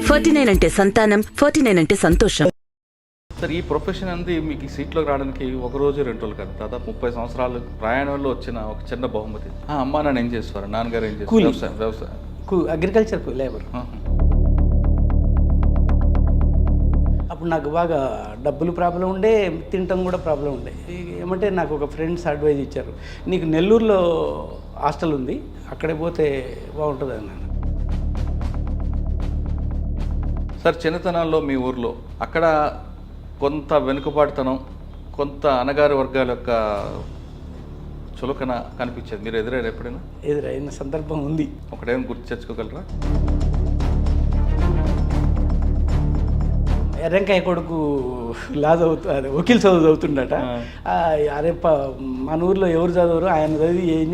49 అంటే సంతానం, 49 అంటే సంతోషం. సార్, ఈ ప్రొఫెషన్ అనేది మీకు ఈ సీట్లోకి రావడానికి ఒక రోజు 2 రోజులు కాదు, దాదాపు 30 సంవత్సరాలు ప్రయాణంలో వచ్చిన ఒక చిన్న బహుమతి. అమ్మా నాన్న ఏం చేస్తారు, నాన్నగారు ఏం చేస్తారు? వ్యవసాయం, అగ్రికల్చర్ లేబర్. అప్పుడు నాకు బాగా డబ్బులు ప్రాబ్లం ఉండే, తినటం కూడా ప్రాబ్లం ఉండే. ఏమంటే నాకు ఒక ఫ్రెండ్స్ అడ్వైజ్ ఇచ్చారు, నీకు నెల్లూరులో హాస్టల్ ఉంది, అక్కడే పోతే బాగుంటుంది అన్నాను. సార్, చిన్నతనాల్లో మీ ఊర్లో అక్కడ కొంత వెనుకబాటుతనం, కొంత అనగారి వర్గాల యొక్క చులకన కనిపించేది, మీరు ఎదురైన ఎప్పుడైనా? ఎదురైన సందర్భం ఉంది. ఒకటేమైనా గుర్తు తెచ్చుకోగలరా? ఎర్రంకాయ కొడుకు లా చదువుతూ అదే వకీల్ చదువు చదువుతుండట. అరే మన ఊర్లో ఎవరు చదవరు, ఆయన చదివి ఏం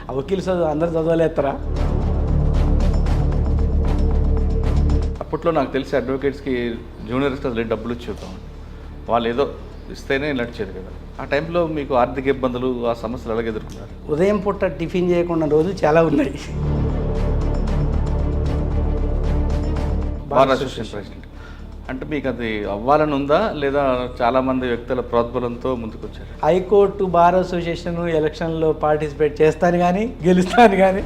ఆ వకీల్ చదువు అందరు చదవలేస్తారా? అప్పట్లో నాకు తెలిసి అడ్వకేట్స్కి జూనియర్స్కి అసలు డబ్బులు ఇచ్చేద్దాం, వాళ్ళు ఏదో ఇస్తేనే నడిచేది కదా. ఆ టైంలో మీకు ఆర్థిక ఇబ్బందులు, ఆ సమస్యలు ఎలాగ ఎదుర్కొన్నారు? ఉదయం పూట టిఫిన్ చేయకుండా రోజులు చాలా ఉన్నాయి. బార్ అసోసియేషన్ ప్రెసిడెంట్ అంటే మీకు అది అవ్వాలని ఉందా, లేదా చాలామంది వ్యక్తుల ప్రోద్బలంతో ముందుకు వచ్చారు? హైకోర్టు, బార్ అసోసియేషన్ ఎలక్షన్లో పార్టిసిపేట్ చేస్తాను కానీ గెలుస్తాను కానీ.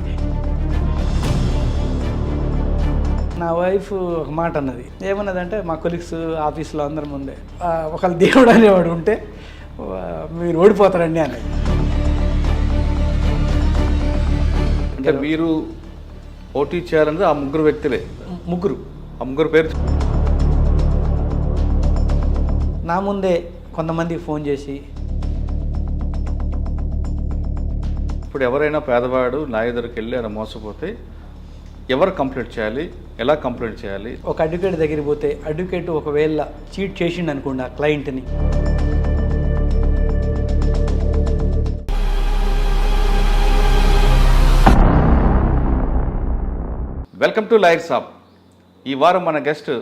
నా వైఫ్ ఒక మాట అన్నది, ఏమన్నదంటే మా కొలీగ్స్ ఆఫీస్లో అందరి ముందే, ఒకళ్ళు దేవుడు అనేవాడు ఉంటే మీరు ఓడిపోతారండి అన్నది. అంటే మీరు పోటీ చేయాలన్నది ఆ ముగ్గురు వ్యక్తులే? ఆ ముగ్గురు పేరు నా ముందే కొంతమందికి ఫోన్ చేసి, ఇప్పుడు ఎవరైనా పేదవాడు నా ఎదురుకి వెళ్ళి ఆయన మోసపోతే ఎవరు కంప్లైంట్ చేయాలి, ఎలా కంప్లైంట్ చేయాలి? ఒక అడ్వకేట్ దగ్గరికి పోతే అడ్వకేట్ ఒకవేళ చీట్ చేసిండు అనుకోండి ఆ క్లయింట్ని, వెల్కమ్ టు లాయర్ సాబ్. ఈ వారం మన గెస్ట్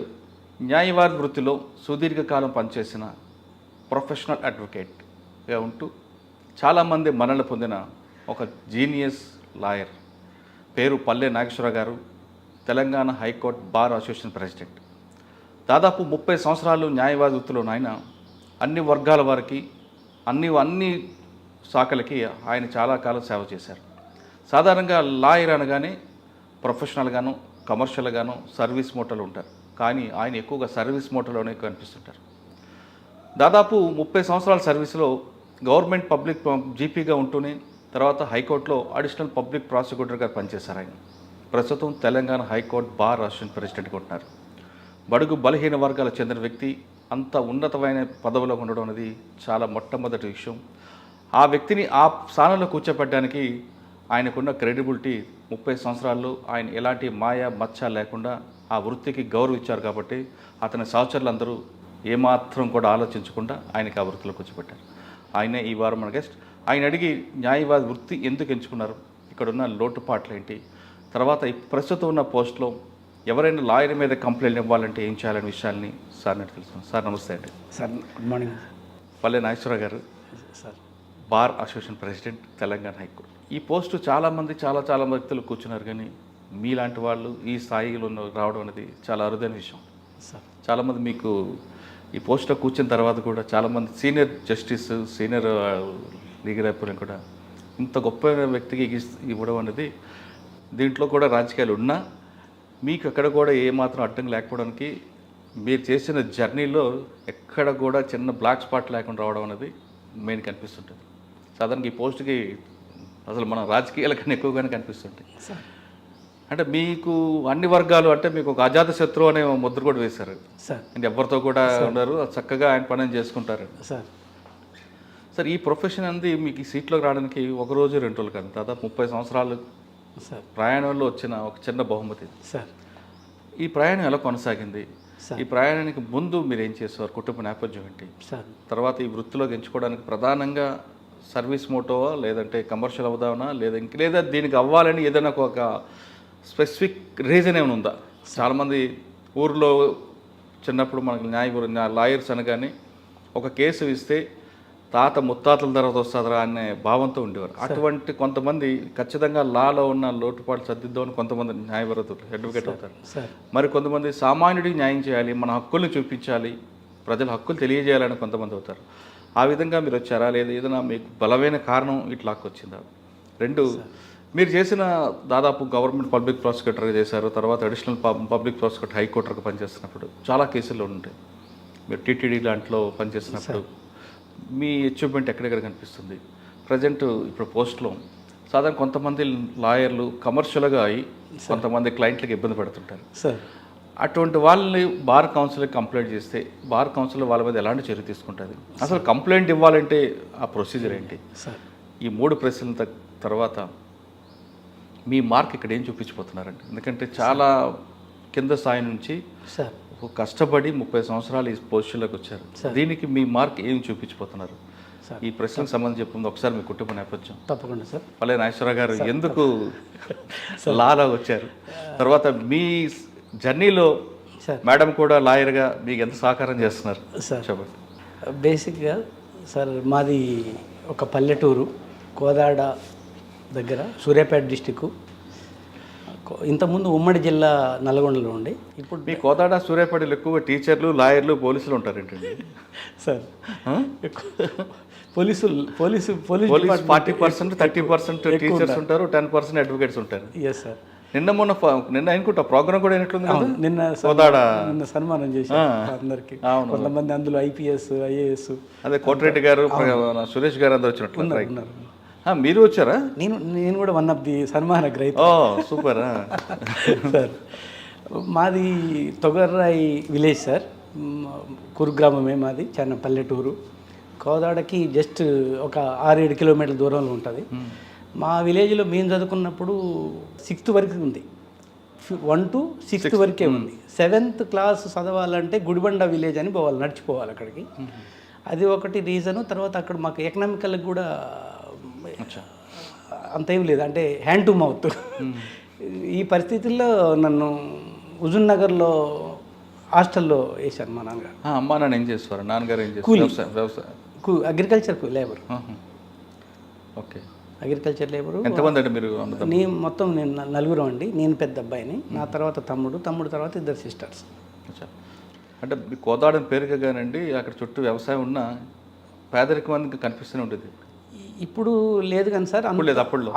న్యాయవాద వృత్తిలో సుదీర్ఘకాలం పనిచేసిన ప్రొఫెషనల్ అడ్వకేట్గా ఉంటూ చాలామంది మన్ననలు పొందిన ఒక జీనియస్ లాయర్. పేరు పల్లె నాగేశ్వరరావు గారు, Telangana high court bar association president. దాదాపు 30 సంవత్సరాలు న్యాయవాద వృత్తిలో ఆయన అన్ని వర్గాల వారికి, అన్ని శాఖలకి ఆయన చాలా కాలం సేవ చేశారు. సాధారణంగా లాయర్ అనగానే ప్రొఫెషనల్గాను, కమర్షియల్గాను, సర్వీస్ మోటలు ఉంటారు. కానీ ఆయన ఎక్కువగా సర్వీస్ మోటలోనే కనిపిస్తుంటారు. దాదాపు 30 సంవత్సరాల సర్వీస్లో గవర్నమెంట్ పబ్లిక్ జీపీగా ఉంటూనే తర్వాత హైకోర్టులో అడిషనల్ పబ్లిక్ ప్రాసిక్యూటర్గా పనిచేశారు. ఆయన ప్రస్తుతం తెలంగాణ హైకోర్టు బార్ అసోసియేషన్ ప్రెసిడెంట్గా ఉంటున్నారు. బడుగు బలహీన వర్గాలకు చెందిన వ్యక్తి అంత ఉన్నతమైన పదవిలో ఉండడం అనేది చాలా మొట్టమొదటి విషయం. ఆ వ్యక్తిని ఆ స్థానంలో కూర్చోపెట్టడానికి ఆయనకున్న క్రెడిబిలిటీ 30 సంవత్సరాల్లో ఆయన ఎలాంటి మాయ మచ్చ లేకుండా ఆ వృత్తికి గౌరవం ఇచ్చారు. కాబట్టి అతని సహచరులందరూ ఏమాత్రం కూడా ఆలోచించకుండా ఆయనకి ఆ వృత్తిలో కూర్చోబెట్టారు. ఆయనే ఈ వారం మన గెస్ట్. ఆయన అడిగి న్యాయవాద వృత్తి ఎందుకు ఎంచుకున్నారు, ఇక్కడున్న లోటుపాట్లు ఏంటి, తర్వాత ప్రస్తుతం ఉన్న పోస్ట్లో ఎవరైనా లాయర్ మీద కంప్లైంట్ ఇవ్వాలంటే ఏం చేయాలనే విషయాల్ని సార్ నేను తెలుసుకున్నాను. సార్ నమస్తే అండి. Sir good morning. పల్లె నాగేశ్వరరావు గారు, sir bar association president, Telangana high court. ఈ పోస్టు చాలామంది చాలా వ్యక్తులు కూర్చున్నారు, కానీ మీలాంటి వాళ్ళు ఈ స్థాయిలో రావడం అనేది చాలా అరుదైన విషయం. సార్ చాలామంది మీకు ఈ పోస్ట్లో కూర్చున్న తర్వాత కూడా చాలామంది సీనియర్ జస్టిస్, సీనియర్ లీగల్ అయిపోయిన కూడా ఇంత గొప్ప వ్యక్తికి ఇవ్వడం అనేది, దీంట్లో కూడా రాజకీయాలు ఉన్నా మీకు ఎక్కడ కూడా ఏమాత్రం అడ్డం లేకపోవడానికి మీరు చేసిన జర్నీలో ఎక్కడ కూడా చిన్న బ్లాక్ స్పాట్ లేకుండా రావడం అనేది మెయిన్ కనిపిస్తుంటుంది. సాధారణంగా ఈ పోస్ట్కి అసలు మన రాజకీయాల కన్నా ఎక్కువగానే కనిపిస్తుంటాయి. అంటే మీకు అన్ని వర్గాలు, అంటే మీకు ఒక అజాత శత్రువు అనే ముద్ర కూడా వేశారు సార్. అంటే ఎవరితో కూడా ఉన్నారు, చక్కగా ఆయన పని చేసుకుంటారు సార్. సార్, ఈ ప్రొఫెషన్ అనేది మీకు ఈ సీట్లోకి రావడానికి ఒక రోజు 2 రోజులు కాదు, దాదాపు 30 సంవత్సరాలు సార్ ప్రయాణంలో వచ్చిన ఒక చిన్న బహుమతి సార్. ఈ ప్రయాణం ఎలా కొనసాగింది? సార్ ఈ ప్రయాణానికి ముందు మీరు ఏం చేసేవారు, కుటుంబ నేపథ్యం ఏంటి? సార్ తర్వాత ఈ వృత్తిలోకి ఎంచుకోవడానికి ప్రధానంగా సర్వీస్ మోటోవా, లేదంటే కమర్షియల్ అవుదామనా, లేదా దీనికి అవ్వాలని ఏదైనా ఒక స్పెసిఫిక్ రీజన్ ఏమైనా ఉందా? చాలామంది ఊర్లో చిన్నప్పుడు మనకు లాయర్స్ అనగానే ఒక కేసు ఇస్తే తాత ముత్తాతల తర్వాత వస్తుందిరా అనే భావంతో ఉండేవారు. అటువంటి కొంతమంది ఖచ్చితంగా లాలో ఉన్న లోటుపాట్లు సర్దిద్దామని కొంతమంది న్యాయవాదులు అడ్వకేట్ అవుతారు. మరి కొంతమంది సామాన్యుడికి న్యాయం చేయాలి, మన హక్కుల్ని చూపించాలి, ప్రజల హక్కులు తెలియజేయాలని కొంతమంది అవుతారు. ఆ విధంగా మీరు వచ్చారా, లేదా ఏదైనా మీకు బలమైన కారణం ఇట్లా వచ్చిందా? రెండు, మీరు చేసిన దాదాపు గవర్నమెంట్ పబ్లిక్ ప్రాసిక్యూటర్గా చేశారు, తర్వాత అడిషనల్ పబ్లిక్ ప్రాసిక్యూటర్ హైకోర్టుగా పనిచేస్తున్నప్పుడు చాలా కేసులు ఉంటాయి. మీరు టీటీడీ దాంట్లో పనిచేసినప్పుడు మీ అచీవ్మెంట్ ఎక్కడెక్కడ కనిపిస్తుంది? ప్రజెంట్ ఇప్పుడు పోస్ట్లో సాధారణ కొంతమంది లాయర్లు కమర్షియల్గా అయ్యి కొంతమంది క్లయింట్లకు ఇబ్బంది పడుతుంటారు. అటువంటి వాళ్ళని బార్ కౌన్సిల్కి కంప్లైంట్ చేస్తే బార్ కౌన్సిల్ వాళ్ళ మీద ఎలాంటి చర్య తీసుకుంటుంది? అసలు కంప్లైంట్ ఇవ్వాలంటే ఆ ప్రొసీజర్ ఏంటి? ఈ 3 ప్రశ్నల తర్వాత మీ మార్క్ ఇక్కడ ఏం చూపించిపోతున్నారండి? ఎందుకంటే చాలా కింద స్థాయి నుంచి కష్టపడి 30 సంవత్సరాలు ఈ పొజిషన్లోకి వచ్చారు. దీనికి మీ మార్క్ ఏం చూపించిపోతున్నారు? ఈ ప్రశ్నకు సంబంధించి చెప్తుంది ఒకసారి మీ కుటుంబ నేపథ్యం. తప్పకుండా సార్. పల్లె నాగేశ్వరరావు గారు ఎందుకు లాలో వచ్చారు, తర్వాత మీ జర్నీలో మేడం కూడా లాయర్గా మీకు ఎంత సహకారం చేస్తున్నారు సార్? చెప్పండి. బేసిక్గా సార్ మాది ఒక పల్లెటూరు, కోదాడ దగ్గర, సూర్యాపేట డిస్టిక్. ఇంతకుముందు ఉమ్మడి జిల్లా నల్గొండలో ఉండే. ఇప్పుడు మీ కోదాడ సూర్యాపేటలో ఎక్కువ టీచర్లు, లాయర్లు, పోలీసులు ఉంటారు ఏంటండి సార్? పోలీసు 40%, 30% టీచర్స్ ఉంటారు, 10% అడ్వకేట్స్ ఉంటారు. Yes sir. నిన్న అనుకుంటా ప్రోగ్రామ్ కూడా అయినట్లుంది కదా, నిన్న సన్మానం చేశారు అందరికి. కొంతమంది అందులో IPS, IAS, అదే కోటిరెడ్డి గారు, సురేష్ గారు అందరూ వచ్చినట్లు. మీరు వచ్చారా? నేను కూడా వన్ ఆఫ్ ది సన్మాన గ్రహీత. Super sir. మాది తొగర్రాయి విలేజ్ సార్, కురుగ్రామమే మాది, చిన్న పల్లెటూరు. కోదాడకి జస్ట్ ఒక 6-7 కిలోమీటర్ల దూరంలో ఉంటుంది. మా విలేజ్లో మేము చదువుకున్నప్పుడు 6th వరకు ఉంది, 1 to 6th వరకే ఉంది. 7th క్లాస్ చదవాలంటే గుడిబండ విలేజ్ అని పోవాలి, నడిచిపోవాలి అక్కడికి. అది ఒకటి రీజను. తర్వాత అక్కడ మాకు ఎకనామికల్కి కూడా అంతేం లేదు, అంటే హ్యాండ్ టు మౌత్. ఈ పరిస్థితుల్లో నన్ను హుజూర్ నగర్లో హాస్టల్లో వేశారు మా నాన్నగారు. అమ్మా నాన్న ఏం చేస్తారు? నాన్నగారు ఏం చేస్తారు? వ్యవసాయం, agriculture labour. Okay, agriculture labour. ఎంతమంది అంటే మీరు? నేను 4 అండి. నేను పెద్ద అబ్బాయిని, నా తర్వాత తమ్ముడు తర్వాత 2 సిస్టర్స్. అంటే మీ కోదాడని పేరుగానండి, అక్కడ చుట్టూ వ్యవసాయం ఉన్న పేదరికం అనేది కనిపిస్తూనే ఉంటుంది. ఇప్పుడు లేదు కానీ సార్,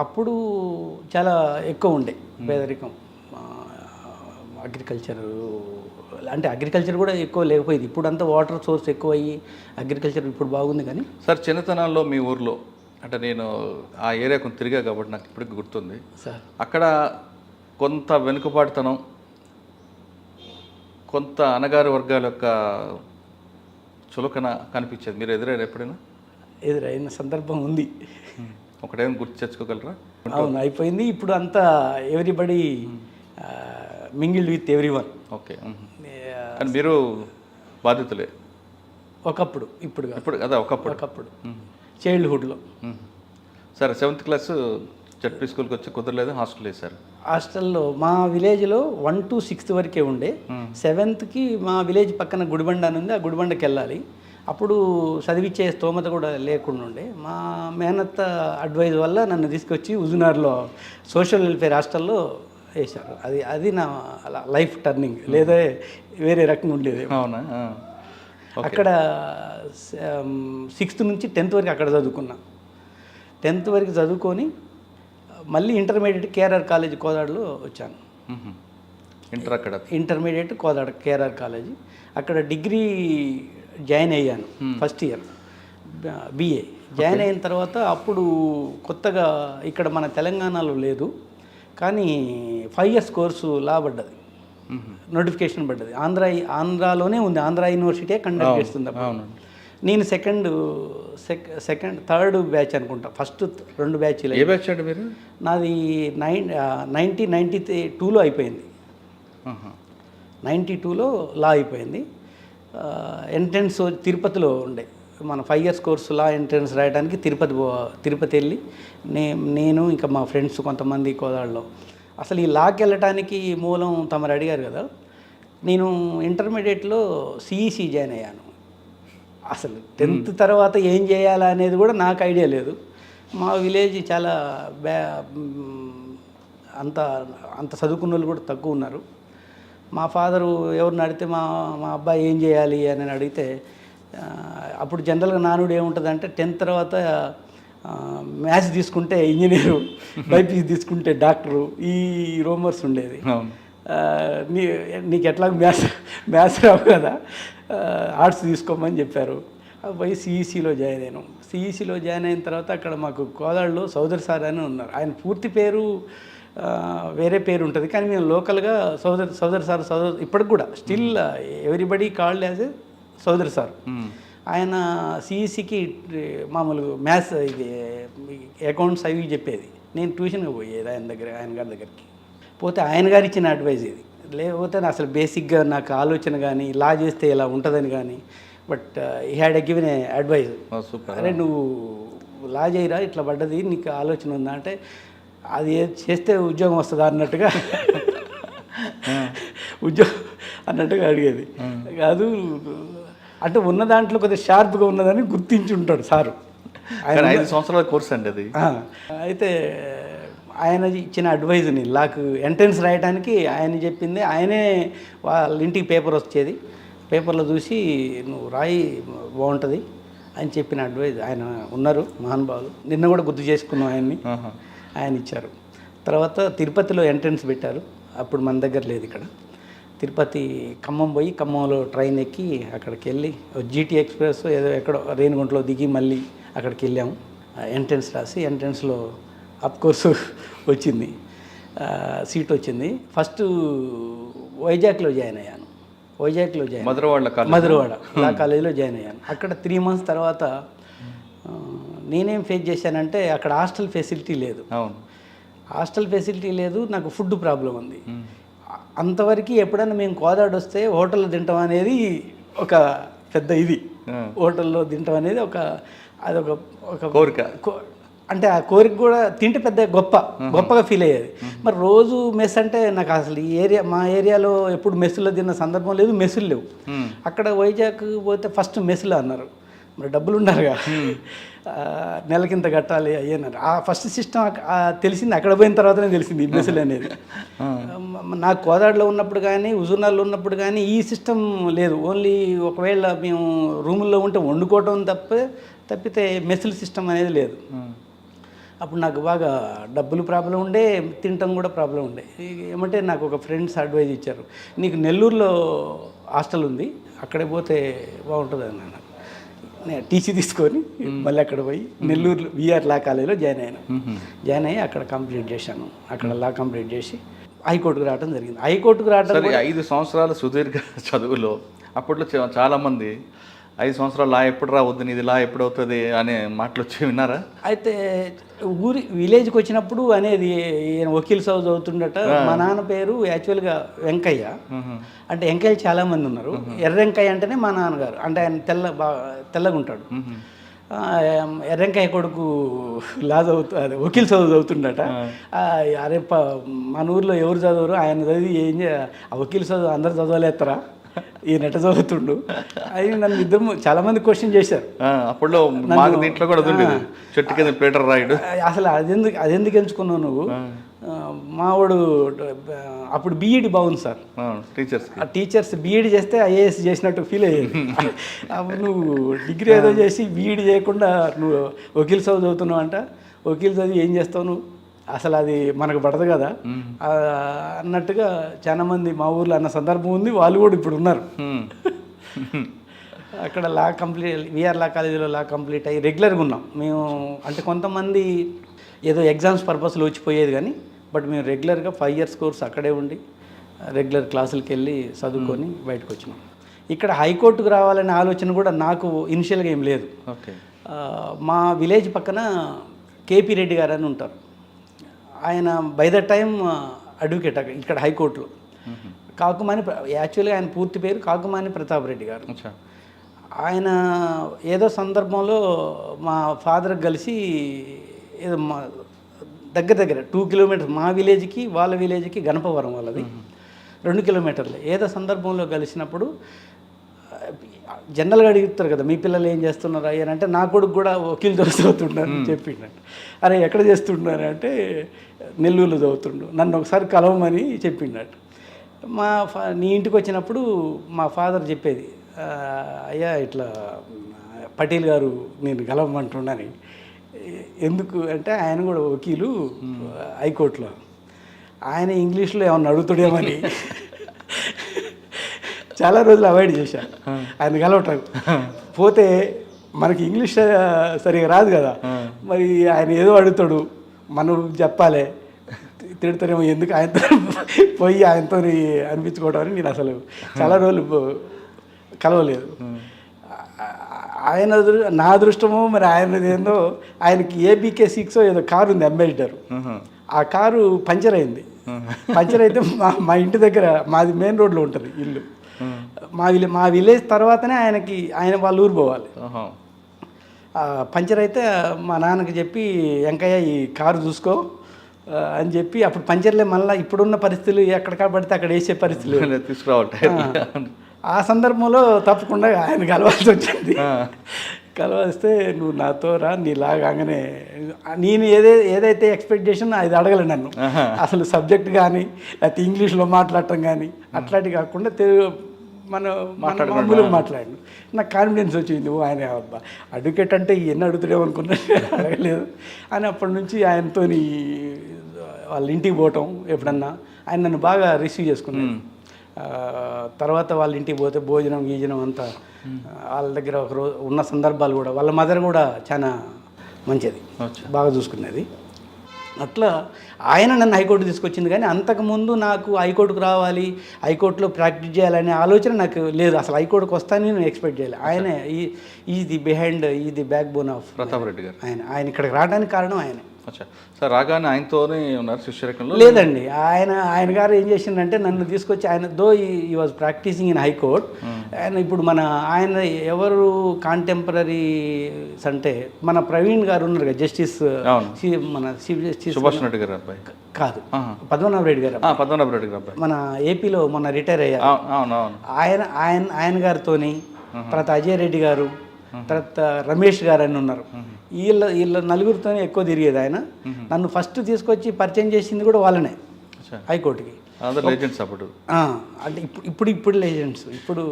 అప్పుడు చాలా ఎక్కువ ఉండే పేదరికం. అగ్రికల్చర్ కూడా ఎక్కువ లేకపోయింది. ఇప్పుడు అంతా వాటర్ సోర్స్ ఎక్కువ అయ్యి అగ్రికల్చర్ ఇప్పుడు బాగుంది. కానీ సార్, చిన్నతనాల్లో మీ ఊర్లో, అంటే నేను ఆ ఏరియా కొంత తిరిగా కాబట్టి నాకు ఇప్పటికీ గుర్తుంది సార్, అక్కడ కొంత వెనుకబాటుతనం, కొంత అనగారి వర్గాల యొక్క చులకన కనిపించేది. మీరు ఎదురైన సందర్భం ఉంది. ఒకటేమో గుర్తు తెచ్చుకోగలరా? అవును, అయిపోయింది. ఇప్పుడు అంతా everybody mingled with everyone. Okay, కానీ మీరు బాధితులే ఒకప్పుడు. ఇప్పుడు అదే ఒకప్పుడు చైల్డ్హుడ్లో. సరే, 7th క్లాస్ జడ్పీ స్కూల్కి వచ్చి కుదరలేదు, హాస్టల్ వేశారు. హాస్టల్లో మా విలేజ్లో 1 to 6th వరకే ఉండే. 7thకి మా విలేజ్ పక్కన గుడిబండ అని ఉంది, ఆ గుడిబండకి వెళ్ళాలి. అప్పుడు చదివించే స్తోమత కూడా లేకుండా ఉండే. మా మేనత్త అడ్వైజ్ వల్ల నన్ను తీసుకొచ్చి హుజూర్నగర్లో సోషల్ వెల్ఫేర్ హాస్టల్లో వేశారు. అది నా లైఫ్ టర్నింగ్, లేదా వేరే రకంగా ఉండేది. అవునా? అక్కడ 6th నుంచి 10th వరకు అక్కడ చదువుకున్నా. 10th వరకు చదువుకొని మళ్ళీ ఇంటర్మీడియట్ KRR కాలేజ్ కోదాడలో వచ్చాను. Intermediate Kodad KRR college. అక్కడ డిగ్రీ జాయిన్ అయ్యాను, ఫస్ట్ ఇయర్ BA జాయిన్ అయిన తర్వాత. అప్పుడు కొత్తగా ఇక్కడ మన తెలంగాణలో లేదు, కానీ 5 years కోర్సు లా పడ్డది, నోటిఫికేషన్ పడ్డది. ఆంధ్రాలోనే ఉంది, ఆంధ్ర యూనివర్సిటీ కండక్ట్ చేస్తుంది. నేను థర్డ్ బ్యాచ్ అనుకుంటా. ఫస్ట్ 2 బ్యాచ్లు. ఏ బ్యాచ్ అండి మీరు? నాది 1992లో అయిపోయింది. 92లో లా అయిపోయింది. ఎంట్రన్స్ తిరుపతిలో ఉండే. మన 5 years కోర్సు లా ఎంట్రన్స్ రాయడానికి తిరుపతి వెళ్ళి నేను ఇంకా మా ఫ్రెండ్స్ కొంతమంది కోదాడలో. అసలు ఈ లాకి వెళ్ళటానికి మూలం తమరు అడిగారు కదా, నేను ఇంటర్మీడియట్లో CEC జాయిన్ అయ్యాను. అసలు 10th తర్వాత ఏం చేయాలా అనేది కూడా నాకు ఐడియా లేదు. మా విలేజ్ చాలా అంత అంత చదువుకున్న వాళ్ళు కూడా తక్కువ ఉన్నారు. మా ఫాదరు ఎవరిని అడిగితే మా మా అబ్బాయి ఏం చేయాలి అని అడిగితే అప్పుడు జనరల్గా నానుడు ఏముంటుందంటే 10th తర్వాత మ్యాథ్స్ తీసుకుంటే ఇంజనీరు, బైపీసీ తీసుకుంటే డాక్టరు, ఈ రూమర్స్ ఉండేది. నీకు ఎట్లా మ్యాథ్స్ రావు కదా, ఆర్ట్స్ తీసుకోమని చెప్పారు. పోయి సిఈసిలో జాయిన్ అయ్యాను. సిఈసిలో జాయిన్ అయిన తర్వాత అక్కడ మాకు కోదాడులో చౌదరి సార్ అని ఉన్నారు. ఆయన పూర్తి పేరు వేరే పేరు ఉంటుంది, కానీ మేము లోకల్గా చౌదరి సార్ ఇప్పటికి కూడా still everybody called as a Chowdary sir. ఆయన సిఈసికి మామూలు మ్యాథ్స్ ఇది అకౌంట్స్ అవి చెప్పేది. నేను ట్యూషన్గా పోయేది ఆయన గారి దగ్గరికి. పోతే ఆయన గారు ఇచ్చిన అడ్వైజ్ ఇది. లేకపోతే అసలు బేసిక్గా నాకు ఆలోచన కానీ లా చేస్తే ఇలా ఉంటుందని కానీ, బట్ ఈ హ్యాడ్ గివెన్ ఏ అడ్వైజ్. అరే నువ్వు లా చేయరా, ఇట్లా పడ్డది, నీకు ఆలోచన ఉందా అంటే అది చేస్తే ఉద్యోగం వస్తుందా అన్నట్టుగా ఉద్యోగం అన్నట్టుగా అడిగేది కాదు. అంటే ఉన్న దాంట్లో కొద్దిగా షార్ప్గా ఉన్నదని గుర్తించి ఉంటాడు సారు. ఆయన 5 సంవత్సరాల కోర్స్ అండి అది. అయితే ఆయన ఇచ్చిన అడ్వైజ్ని నాకు ఎంట్రన్స్ రాయడానికి ఆయన చెప్పింది, ఆయనే వాళ్ళ ఇంటికి పేపర్ వచ్చేది, పేపర్లో చూసి నువ్వు రాయి బాగుంటుంది అని చెప్పిన అడ్వైజ్. ఆయన ఉన్నారు మహానుభావులు, నిన్న కూడా గుర్తు చేసుకున్నాం ఆయన్ని. ఆయన ఇచ్చారు. తర్వాత తిరుపతిలో ఎంట్రన్స్ పెట్టారు. అప్పుడు మన దగ్గర లేదు ఇక్కడ. తిరుపతి ఖమ్మం పోయి ఖమ్మంలో ట్రైన్ ఎక్కి అక్కడికి వెళ్ళి జీటీ ఎక్స్ప్రెస్ ఏదో ఎక్కడో రేణిగుంటలో దిగి మళ్ళీ అక్కడికి వెళ్ళాము. ఎంట్రన్స్ రాసి ఎంట్రన్స్లో కోర్సు వచ్చింది, సీట్ వచ్చింది. ఫస్ట్ వైజాగ్లో జాయిన్ అయ్యాను. మధురవాడ లా కాలేజీలో జాయిన్ అయ్యాను. అక్కడ 3 months తర్వాత నేనేం ఫేస్ చేశానంటే అక్కడ హాస్టల్ ఫెసిలిటీ లేదు. హాస్టల్ ఫెసిలిటీ లేదు, నాకు ఫుడ్ ప్రాబ్లం ఉంది. అంతవరకు ఎప్పుడైనా మేము కోదాడు వస్తే హోటల్లో తింటాం అనేది ఒక పెద్ద ఇది. హోటల్లో తింటాం అనేది అదొక కోరిక. అంటే ఆ కోరిక కూడా తింటే పెద్ద గొప్పగా ఫీల్ అయ్యేది. మరి రోజు మెస్ అంటే నాకు అసలు మా ఏరియాలో ఎప్పుడు మెస్సులో తిన్న సందర్భం లేదు, మెస్సులు లేవు. అక్కడ వైజాగ్ పోతే ఫస్ట్ మెస్సులో అన్నారు, మరి డబ్బులు ఉండాలిగా, నెలకింత కట్టాలి అయ్యన్నారు. ఆ ఫస్ట్ సిస్టమ్ తెలిసింది అక్కడ పోయిన తర్వాతనే తెలిసింది ఈ మెస్సులు అనేది. నాకు కోదాడులో ఉన్నప్పుడు కానీ హుజూర్నగర్లో ఉన్నప్పుడు కానీ ఈ సిస్టమ్ లేదు. ఓన్లీ ఒకవేళ మేము రూముల్లో ఉంటే వండుకోవటం తప్పితే మెస్సుల సిస్టమ్ అనేది లేదు. అప్పుడు నాకు బాగా డబ్బులు ప్రాబ్లం ఉండే, తినటం కూడా ప్రాబ్లం ఉండే. ఏమంటే నాకు ఒక ఫ్రెండ్స్ అడ్వైజ్ ఇచ్చారు, నీకు నెల్లూరులో హాస్టల్ ఉంది, అక్కడే పోతే బాగుంటుంది అన్నాను. నేను టీసీ తీసుకొని మళ్ళీ అక్కడ పోయి నెల్లూరు విఆర్ లా కాలేజీలో జాయిన్ అయ్యి అక్కడ కంప్లీట్ చేశాను. అక్కడ లా కంప్లీట్ చేసి హైకోర్టుకు రావడం జరిగింది. హైకోర్టుకు రావడం 5 సంవత్సరాల సుదీర్ఘ చదువులో అప్పట్లో చాలామంది 5 సంవత్సరాలు లా ఎప్పుడు రావద్దు, ఇది లా ఎప్పుడు అవుతుంది అనే మాటలు వచ్చి విన్నారా? అయితే విలేజ్కి వచ్చినప్పుడు అనేది ఈయన వకీల్ సాబ్ చదువుతుండట. మా నాన్న పేరు యాక్చువల్గా వెంకయ్య. అంటే వెంకయ్య చాలామంది ఉన్నారు. ఎర్రెంకయ్య అంటేనే మా నాన్నగారు. అంటే ఆయన తెల్లగా ఉంటాడు. ఎర్రెంకయ్య కొడుకు లా అదే వకీల్ చదువు చదువుతుండట. అరే మన ఊర్లో ఎవరు చదవరు, ఆయన చదివి ఆ వకీల్ చదువు అందరు చదవలేస్తారా, ఈయన ఎట్ట చదువుతుండు అని నన్ను ఇద్దరు చాలామంది క్వశ్చన్ చేశారు. అప్పుడు దీంట్లో కూడా చెట్టు కింద పీటర్ రాయుడు. అసలు అదెందుకు ఎంచుకున్నావు నువ్వు? మావాడు అప్పుడు బీఈడి బాగుంది సార్, టీచర్స్ బీఈడి చేస్తే ఐఏఎస్ చేసినట్టు ఫీల్ అయ్యేది. అప్పుడు నువ్వు డిగ్రీ ఏదో చేసి బీఈడి చేయకుండా నువ్వు వకీల్ చదువు చదువుతున్నావు అంట, వకీల్ చదివి ఏం చేస్తావు నువ్వు, అసలు అది మనకు పడదు కదా అన్నట్టుగా చాలామంది మా ఊర్లో అన్న సందర్భం ఉంది. వాళ్ళు కూడా ఇప్పుడు ఉన్నారు. అక్కడ లా కంప్లీట్ విఆర్ లా కాలేజీలో లా కంప్లీట్ అయ్యి రెగ్యులర్గా ఉన్నాం మేము. అంటే కొంతమంది ఏదో ఎగ్జామ్స్ పర్పస్లో వచ్చిపోయేది కానీ, బట్ మేము రెగ్యులర్గా 5 years కోర్స్ అక్కడే ఉండి రెగ్యులర్ క్లాసులకి వెళ్ళి చదువుకొని బయటకు వచ్చినాం. ఇక్కడ హైకోర్టుకు రావాలనే ఆలోచన కూడా నాకు ఇనిషియల్గా ఏం లేదు. మా విలేజ్ పక్కన కేపీ రెడ్డి గారు అని ఉంటారు. ఆయన బై ద టైమ్ అడ్వకేట్ ఇక్కడ హైకోర్టులో. కాకుమాని యాక్చువల్గా ఆయన పూర్తి పేరు కాకుమాని ప్రతాప్ రెడ్డి గారు. ఆయన ఏదో సందర్భంలో మా ఫాదర్కి కలిసి ఏదో దగ్గర 2 kilometers మా విలేజ్కి వాళ్ళ విలేజ్కి గణపవరం వాళ్ళది 2 kilometers. ఏదో సందర్భంలో కలిసినప్పుడు జనరల్గా అడుగుతారు కదా, మీ పిల్లలు ఏం చేస్తున్నారు అని అంటే నా కొడుకు కూడా వకీల్ చదువుతున్నాను చెప్పిండట. అరే ఎక్కడ చేస్తుంటున్నారు అంటే నెల్లూరులో చదువుతుండు, నన్ను ఒకసారి కలవమని చెప్పిండట. నీ ఇంటికి వచ్చినప్పుడు మా ఫాదర్ చెప్పేది, అయ్యా ఇట్లా పటేల్ గారు నేను కలవమంటున్నాను. ఎందుకు అంటే ఆయన కూడా వకీలు హైకోర్టులో, ఆయన ఇంగ్లీష్లో ఏమన్నా అడుగుతాడేమని చాలా రోజులు అవాయిడ్ చేశాను ఆయన కలవటం. పోతే మనకి ఇంగ్లీష్ సరిగా రాదు కదా, మరి ఆయన ఏదో అడుగుతాడు, మనం చెప్పాలి, తిడతారేమో, ఎందుకు ఆయనతో పోయి ఆయనతో అనిపించుకోవడం అని నేను అసలు చాలా రోజులు కలవలేదు. ఆయన నా అదృష్టమో మరి ఆయనది ఏందో, ఆయనకి ABK6 ఏదో కారు ఉంది, అంబాసిడర్. ఆ కారు పంచర్ అయింది. పంచర్ అయితే మా ఇంటి దగ్గర, మాది మెయిన్ రోడ్లో ఉంటుంది ఇల్లు, మా విలేజ్ తర్వాతనే ఆయన వాళ్ళ ఊరు పోవాలి. పంచర్ అయితే మా నాన్నకి చెప్పి, వెంకయ్య ఈ కారు చూసుకో అని చెప్పి, అప్పుడు పంచర్లే మళ్ళీ ఇప్పుడున్న పరిస్థితులు ఎక్కడ పడితే అక్కడ వేసే పరిస్థితులు తీసుకురావటం. ఆ సందర్భంలో తప్పకుండా ఆయన కలవాల్సి వచ్చింది. కలవస్తే నువ్వు నాతో రా, నీలాగానే నేను ఏదైతే ఎక్స్పెక్ట్ చేసినా అది అడగలే నన్ను. అసలు సబ్జెక్ట్ కానీ లేకపోతే ఇంగ్లీష్లో మాట్లాడటం కానీ అట్లాంటివి కాకుండా మామూలుగా మాట్లాడాను. నాకు కాన్ఫిడెన్స్ వచ్చింది, ఆయన అడ్వకేట్ అంటే ఎన్ని అడుగుతాడేమో అడగలేదు అని. అప్పటి నుంచి ఆయనతో వాళ్ళ ఇంటికి పోవటం ఎప్పుడన్నా, ఆయన నన్ను బాగా రిసీవ్ చేసుకున్నాను. తర్వాత వాళ్ళ ఇంటికి పోతే భోజనం అంతా వాళ్ళ దగ్గర ఒక రోజు ఉన్న సందర్భాలు కూడా, వాళ్ళ మదర్ కూడా చాలా మంచిది, బాగా చూసుకునేది. అట్లా ఆయన నన్ను హైకోర్టు తీసుకొచ్చింది. కానీ అంతకుముందు నాకు హైకోర్టుకు రావాలి, హైకోర్టులో ప్రాక్టీస్ చేయాలనే ఆలోచన నాకు లేదు. అసలు హైకోర్టుకు వస్తానని నేను ఎక్స్పెక్ట్ చేయాలి. ఆయనే ఈ the back bone of Pratap Reddy గారు. ఆయన ఇక్కడికి రావడానికి కారణం ఆయనే. సార్ రాగానే ఆయనతోనే ఉన్నారు శిష్యరకంలో? లేదండి, ఆయన గారు ఏం చేసిందంటే నన్ను తీసుకొచ్చి, ఆయన ఈ వాజ్ ప్రాక్టీసింగ్ ఇన్ హైకోర్ట్. ఆయన ఇప్పుడు ఆయన ఎవరు కాంటెంపరీస్ అంటే మన ప్రవీణ్ గారు ఉన్నారు కదా, జస్టిస్, మన చీఫ్ జస్టిస్ సుభాష్ రెడ్డి గారు అబ్బాయి కాదు, పద్మనాభ రెడ్డి గారు. పద్మనాభ రెడ్డి గారు అబ్బాయి మన ఏపీలో మొన్న రిటైర్ అయ్యారు. ఆయన గారితోని, తర్వాత అజయ్ రెడ్డి గారు, తర్వాత రమేష్ గారు అని ఉన్నారు. వీళ్ళ నలుగురితోనే ఎక్కువ తిరిగేది ఆయన. నన్ను ఫస్ట్ తీసుకొచ్చి పరిచయం చేసింది కూడా వాళ్ళనే హైకోర్టుకి. అంటే ఇప్పుడు లెజెండ్స్. ఇప్పుడు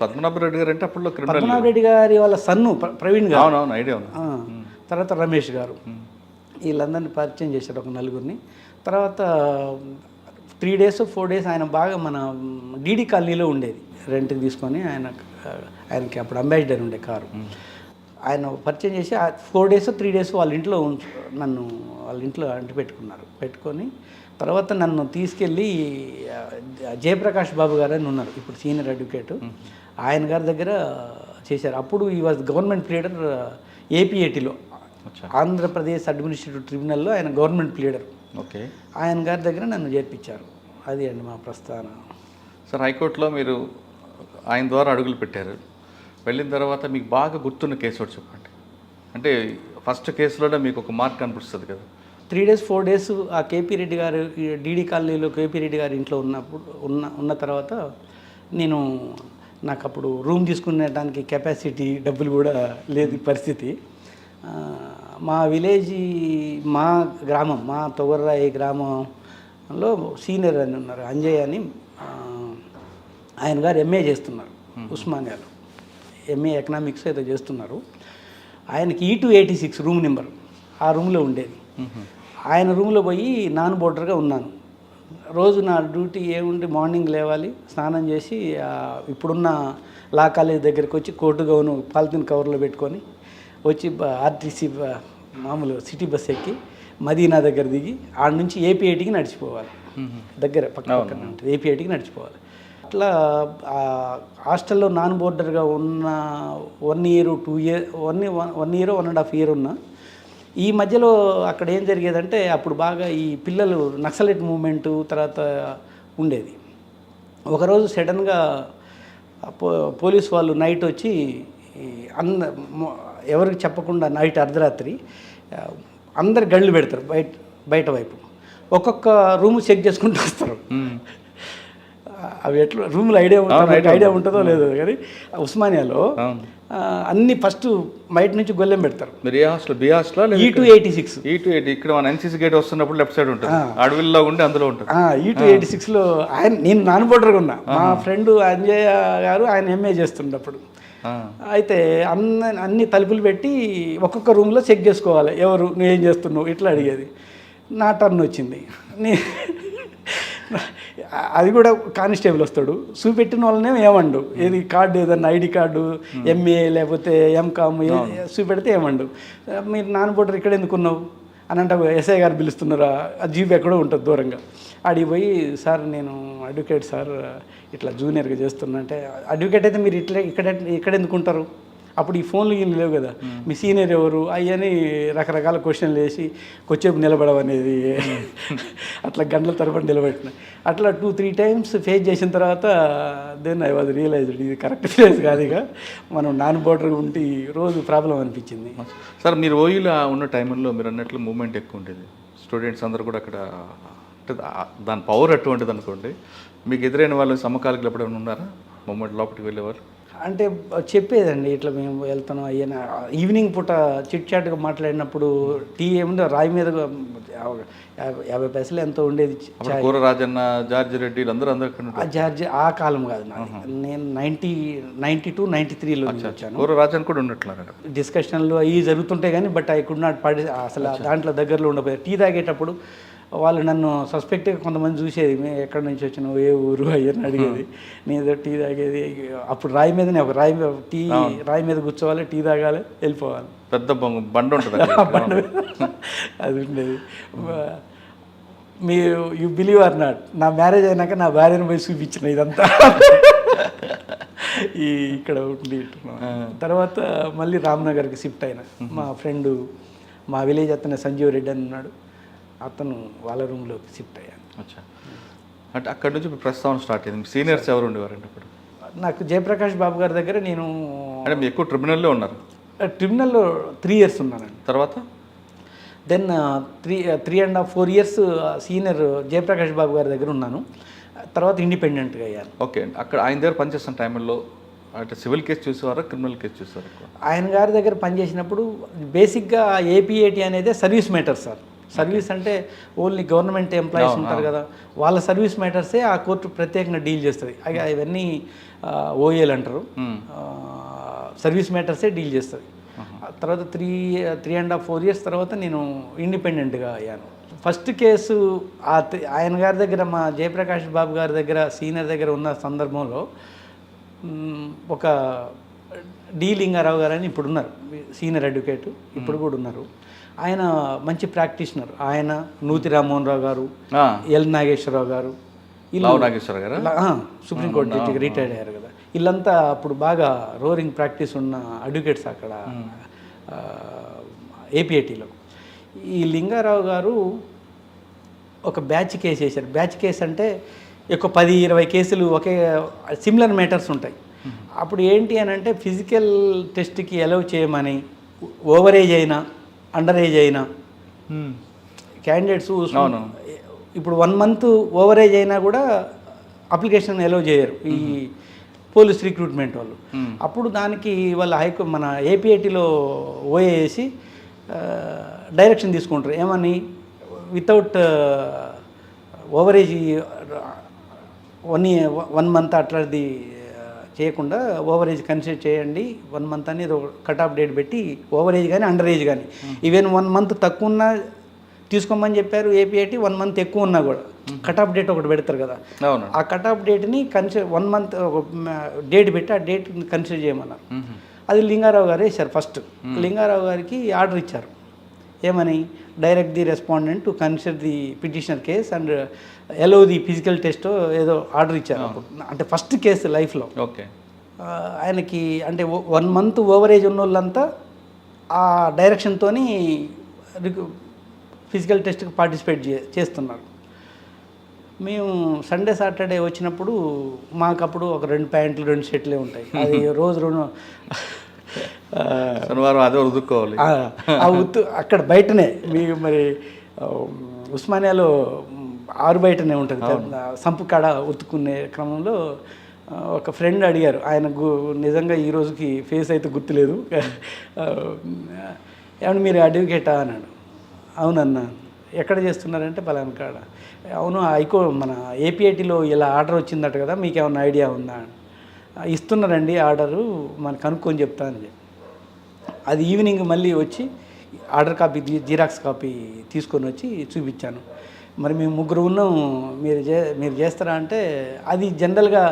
పద్మనాభ రెడ్డి గారు అంటే అప్పుడు పద్మనాభ రెడ్డి గారి వాళ్ళ సన్ను ప్రవీణ్ గారు, ఐడియా. తర్వాత రమేష్ గారు, వీళ్ళందరినీ పరిచయం చేశారు ఒక నలుగురిని. తర్వాత 3 days 4 days ఆయన బాగా మన డీడీ కాలనీలో ఉండేది, రెంట్కి తీసుకొని. ఆయనకి అప్పుడు అంబాసిడర్ ఉండే కారు. ఆయన పరిచయం చేసి 4 days 3 days వాళ్ళ ఇంట్లో నన్ను అంటి పెట్టుకొని తర్వాత నన్ను తీసుకెళ్ళి జయప్రకాష్ బాబు గారు అని ఉన్నారు, ఇప్పుడు సీనియర్ అడ్వకేటు, ఆయన గారి దగ్గర చేశారు. అప్పుడు ఈ వాజ్ గవర్నమెంట్ ప్లీడర్ APATలో, ఆంధ్రప్రదేశ్ అడ్మినిస్ట్రేటివ్ ట్రిబ్యునల్లో ఆయన గవర్నమెంట్ ప్లీడర్. ఓకే, ఆయన గారి దగ్గర నన్ను చేర్పించారు. అది అండి మా ప్రస్థానం. సార్ హైకోర్టులో మీరు ఆయన ద్వారా అడుగులు పెట్టారు. వెళ్ళిన తర్వాత మీకు బాగా గుర్తున్న కేసు ఒకటి చెప్పండి. అంటే ఫస్ట్ కేసులోనే మీకు ఒక మార్క్ కనిపిస్తుంది కదా. 3 days 4 days ఆ KP రెడ్డి గారు డీడీ కాలనీలో KP రెడ్డి గారి ఇంట్లో ఉన్న తర్వాత నాకు అప్పుడు రూమ్ తీసుకునేటానికి కెపాసిటీ, డబ్బులు కూడా లేదు పరిస్థితి. మా మా గ్రామం, మా తొగర్రాయి గ్రామంలో సీనియర్ అని ఉన్నారు, అంజయ్ అని. ఆయన గారు MA చేస్తున్నారు ఉస్మానియాలో, MA ఎకనామిక్స్ ఏదో చేస్తున్నారు. ఆయనకి E286 రూమ్ నెంబర్, ఆ రూమ్లో ఉండేది. ఆయన రూమ్లో పోయి నాన్ బోర్డర్గా ఉన్నాను. రోజు నా డ్యూటీ ఏముండి మార్నింగ్ లేవాలి, స్నానం చేసి ఇప్పుడున్న లా కాలేజ్ దగ్గరికి వచ్చి కోటు గౌను పాలిథిన్ కవర్లో పెట్టుకొని వచ్చి RTC మామూలు సిటీ బస్ ఎక్కి మదీనా దగ్గర దిగి ఆడ నుంచి APATకి నడిచిపోవాలి. దగ్గర పక్కన ఉంటుంది, APATకి నడిచిపోవాలి. అట్లా హాస్టల్లో నాన్ బోర్డర్గా ఉన్న 1 year 2 year 1 year 1.5 year ఉన్నా. ఈ మధ్యలో అక్కడ ఏం జరిగేదంటే అప్పుడు బాగా ఈ పిల్లలు నక్సలైట్ మూమెంటు తర్వాత ఉండేది. ఒకరోజు సడన్గా పోలీస్ వాళ్ళు నైట్ వచ్చి ఎవరికి చెప్పకుండా నైట్ అర్ధరాత్రి అందరు గళ్ళు పెడతారు బయట వైపు, ఒక్కొక్క రూమ్ చెక్ చేసుకుంటూ వస్తారు. అవి ఎట్లా రూమ్లో ఐడియా ఉంటుందో లేదో కానీ ఉస్మానియాలో అన్ని ఫస్ట్ బయట నుంచి గొల్లెం పెడతారు. మీరు ఏ hostel? B hostel? E286. E280 ఇక్కడ మన ఎన్సీసీ గేట్ వస్తున్నప్పుడు లెఫ్ట్ సైడ్ ఉంటుంది, అడవిలో ఉండి అందులో ఉంటుంది. E286లో నేను నాన్ బోర్డర్గా ఉన్నా. మా ఫ్రెండ్ అంజయ్య గారు ఆయన ఎంఏ చేస్తున్నప్పుడు అయితే అన్ని తలుపులు పెట్టి ఒక్కొక్క రూమ్లో చెక్ చేసుకోవాలి, ఎవరు నువ్వేం చేస్తున్నావు ఇట్లా అడిగేది. నా టర్న్ వచ్చింది. అది కూడా కానిస్టేబుల్ వస్తాడు, చూపెట్టిన వాళ్ళనే ఏమండు, ఏది కార్డు ఏదన్నా ఐడి కార్డు ఎంఏ లేకపోతే ఎంకామ్ చూపెడితే ఏమండు, మీరు నాన్ బోర్డర్ ఇక్కడ ఎందుకున్నావు అని అంటే ఎస్ఐ గారు పిలుస్తున్నారా, ఆ జీప్ ఎక్కడో ఉంటుంది దూరంగా. అడిగి పోయి సార్ నేను అడ్వకేట్ సార్ ఇట్లా జూనియర్గా చేస్తున్నా అంటే, అడ్వకేట్ అయితే మీరు ఇక్కడ ఎందుకు ఉంటారు, అప్పుడు ఈ ఫోన్లు ఏం లేవు కదా, మీ సీనియర్ ఎవరు అయ్యని రకరకాల క్వశ్చన్లు వేసి కొచ్చేపు నిలబడమనేది, అట్లా గంటల తరబడి నిలబెట్టిన. అట్లా 2-3 టైమ్స్ ఫేస్ చేసిన తర్వాత దెన్ ఐ వాజ్ రియలైజ్డ్ ఇది కరెక్ట్ ఫేస్ కాదు, ఇక మనం నాన్ బోర్డర్ ఉంటే రోజు ప్రాబ్లం అనిపించింది. సార్ మీరు ఓయూలో ఉన్న టైంలో మీరు అన్నట్లు మూమెంట్ ఎక్కువ ఉండేది, స్టూడెంట్స్ అందరూ కూడా అక్కడ, అంటే దాని పవర్ అటువంటిది అనుకోండి. మీకు ఎదురైన వాళ్ళు సమకాలికలు ఎప్పుడైనా ఉన్నారా మూమెంట్ లోపలికి వెళ్ళేవారు? అంటే చెప్పేదండి ఇట్లా మేము వెళ్తాను అయ్యన ఈవినింగ్ పూట చిట్ చాట్గా మాట్లాడినప్పుడు టీ ఏముందో రాయి మీద 50 పైసలు ఎంతో ఉండేది. కూర రాజన్న, జార్జి రెడ్డి అందరూ ఆ జార్జి ఆ కాలం కాదు నేను 92-93లో వచ్చాను. కూర రాజన్ కూడా ఉన్నట్లు డిస్కషన్లు అవి జరుగుతుంటాయి కానీ but I could not party అసలు దాంట్లో దగ్గరలో ఉండకపోయారు. టీ తాగేటప్పుడు వాళ్ళు నన్ను సస్పెక్ట్గా కొంతమంది చూసేది, మేము ఎక్కడి నుంచి వచ్చినావు ఏ ఊరు అయ్యని అడిగేది. నేను టీ తాగేది అప్పుడు రాయి మీదనే, ఒక రాయి మీద కూర్చోవాలి, టీ తాగాలి, వెళ్ళిపోవాలి. పెద్ద బండ ఉంటుంది బండ అది ఉండేది. మీరు యూ బిలీవ్ ఆర్ నాట్, నా మ్యారేజ్ అయినాక నా భార్యను పోయి చూపించిన ఇదంతా ఇక్కడ ఉండి. తర్వాత మళ్ళీ రామ్నగర్కి షిఫ్ట్ అయినా. మా ఫ్రెండు మా విలేజ్ అతను సంజీవ్ రెడ్డి అని ఉన్నాడు, అతను వాళ్ళ రూమ్లోకి షిఫ్ట్ అయ్యాను. అచ్చా, అంటే అక్కడ నుంచి ప్రస్తావన స్టార్ట్ అయింది. సీనియర్స్ ఎవరు ఉండేవారండి అప్పుడు? నాకు జయప్రకాష్ బాబు గారి దగ్గర నేను, అంటే మీరు ఎక్కువ ట్రిబ్యునల్లో ఉన్నారు? ట్రిబ్యునల్లో 3 years ఉన్నానండి. తర్వాత దెన్ 3.5-4 years సీనియర్ జయప్రకాష్ బాబు గారి దగ్గర ఉన్నాను. తర్వాత ఇండిపెండెంట్గా అయ్యాను. ఓకే, అక్కడ ఆయన దగ్గర పనిచేస్తున్న టైంలో అంటే సివిల్ కేసు చూసేవారా, క్రిమినల్ కేసు చూసేవారు? ఆయన గారి దగ్గర పనిచేసినప్పుడు బేసిక్గా ఏపీఏటీ అనేది సర్వీస్ మ్యాటర్ సార్. సర్వీస్ అంటే ఓన్లీ గవర్నమెంట్ ఎంప్లాయీస్ ఉంటారు కదా, వాళ్ళ సర్వీస్ మ్యాటర్సే ఆ కోర్టు ప్రత్యేకంగా డీల్ చేస్తుంది. ఇవన్నీ ఓఏలు అంటారు, సర్వీస్ మ్యాటర్సే డీల్ చేస్తుంది. తర్వాత 3.5-4 years తర్వాత నేను ఇండిపెండెంట్గా అయ్యాను. ఫస్ట్ కేసు ఆయన గారి దగ్గర, మా జయప్రకాష్ బాబు గారి దగ్గర సీనియర్ దగ్గర ఉన్న సందర్భంలో ఒక డి లింగారావు గారు అని ఇప్పుడు ఉన్నారు, సీనియర్ అడ్వకేట్, ఇప్పుడు కూడా ఉన్నారు. ఆయన మంచి ప్రాక్టీషనర్. ఆయన నూతి రామ్మోహన్ రావు గారు, ఎల్ నాగేశ్వరరావు గారు, సుప్రీంకోర్టు జడ్జిగా రిటైర్డ్ అయ్యారు కదా, వీళ్ళంతా అప్పుడు బాగా రోరింగ్ ప్రాక్టీస్ ఉన్న అడ్వకేట్స్ అక్కడ ఏపీఐటీలో. ఈ లింగారావు గారు ఒక బ్యాచ్ కేసు వేశారు. బ్యాచ్ కేసు అంటే ఎక్కువ 10-20 కేసులు ఒకే సిమిలర్ మ్యాటర్స్ ఉంటాయి. అప్పుడు ఏంటి అని అంటే ఫిజికల్ టెస్ట్కి అలౌ చేయమని, ఓవర్ ఏజ్ అయినా అండర్ ఏజ్ అయినా క్యాండిడేట్స్ ఇప్పుడు 1 month ఓవర్ ఏజ్ అయినా కూడా అప్లికేషన్ అలౌ చేయరు ఈ పోలీస్ రిక్రూట్మెంట్ వాళ్ళు. అప్పుడు దానికి వాళ్ళ మన ఏపీఐటీలో ఓఏ వేసి డైరెక్షన్ తీసుకుంటారు, ఏమని వితౌట్ ఓవర్ ఏజ్ 1 month అట్లాంటిది చేయకుండా ఓవర్ ఏజ్ కన్సిడర్ చేయండి 1 month అనేది కట్ ఆఫ్ డేట్ పెట్టి, ఓవర్ ఏజ్ కానీ అండర్ ఏజ్ కానీ ఈవెన్ 1 month తక్కువ ఉన్నా తీసుకోమని చెప్పారు ఏపీఐటీ. 1 month ఎక్కువ ఉన్నా కూడా కట్ ఆఫ్ డేట్ ఒకటి పెడతారు కదా, ఆ కట్ ఆఫ్ డేట్ని 1 month డేట్ పెట్టి ఆ డేట్ కన్సిడర్ చేయమన్నారు. అది లింగారావు గారు వేశారు. ఫస్ట్ లింగారావు గారికి ఆర్డర్ ఇచ్చారు, ఏమని direct the respondent to consider the petitioner case and allow the physical test ఏదో ఆర్డర్ ఇచ్చారు. అంటే ఫస్ట్ కేసు లైఫ్లో. ఓకే, ఆయనకి అంటే 1 month ఓవర్ ఏజ్ ఉన్న వాళ్ళంతా ఆ డైరెక్షన్తో ఫిజికల్ టెస్ట్కి పార్టిసిపేట్ చేస్తున్నారు. మేము సండే సాటర్డే వచ్చినప్పుడు మాకప్పుడు ఒక 2 ప్యాంట్లు 2 షర్ట్లే ఉంటాయి. అది రోజు 2 శనివారం అదే ఉతుక్కోవాలి. ఆ ఉత్తు అక్కడ బయటనే. మీకు మరి ఉస్మానియాలో ఆరు బయటనే ఉంటుంది సంపు కాడ ఉతుక్కునే క్రమంలో ఒక ఫ్రెండ్ అడిగారు, ఆయన నిజంగా ఈ రోజుకి ఫేస్ అయితే గుర్తులేదు, ఏమన్నా మీరు అడ్వకేటా అన్నాడు. అవునన్నా. ఎక్కడ చేస్తున్నారంటే పలానా కాడ. అవును, మన ఏపీఐటీలో ఇలా ఆర్డర్ వచ్చిందట కదా, మీకు ఏమన్నా ఐడియా ఉందా? ఇస్తున్నారండి ఆర్డరు, మనకు కనుక్కొని చెప్తా అని చెప్పి అది ఈవినింగ్ మళ్ళీ వచ్చి ఆర్డర్ కాపీ జిరాక్స్ కాపీ తీసుకొని వచ్చి చూపించాను. మరి మేము ముగ్గురు ఉన్నాం, మీరు చేస్తారా అంటే అది జనరల్గా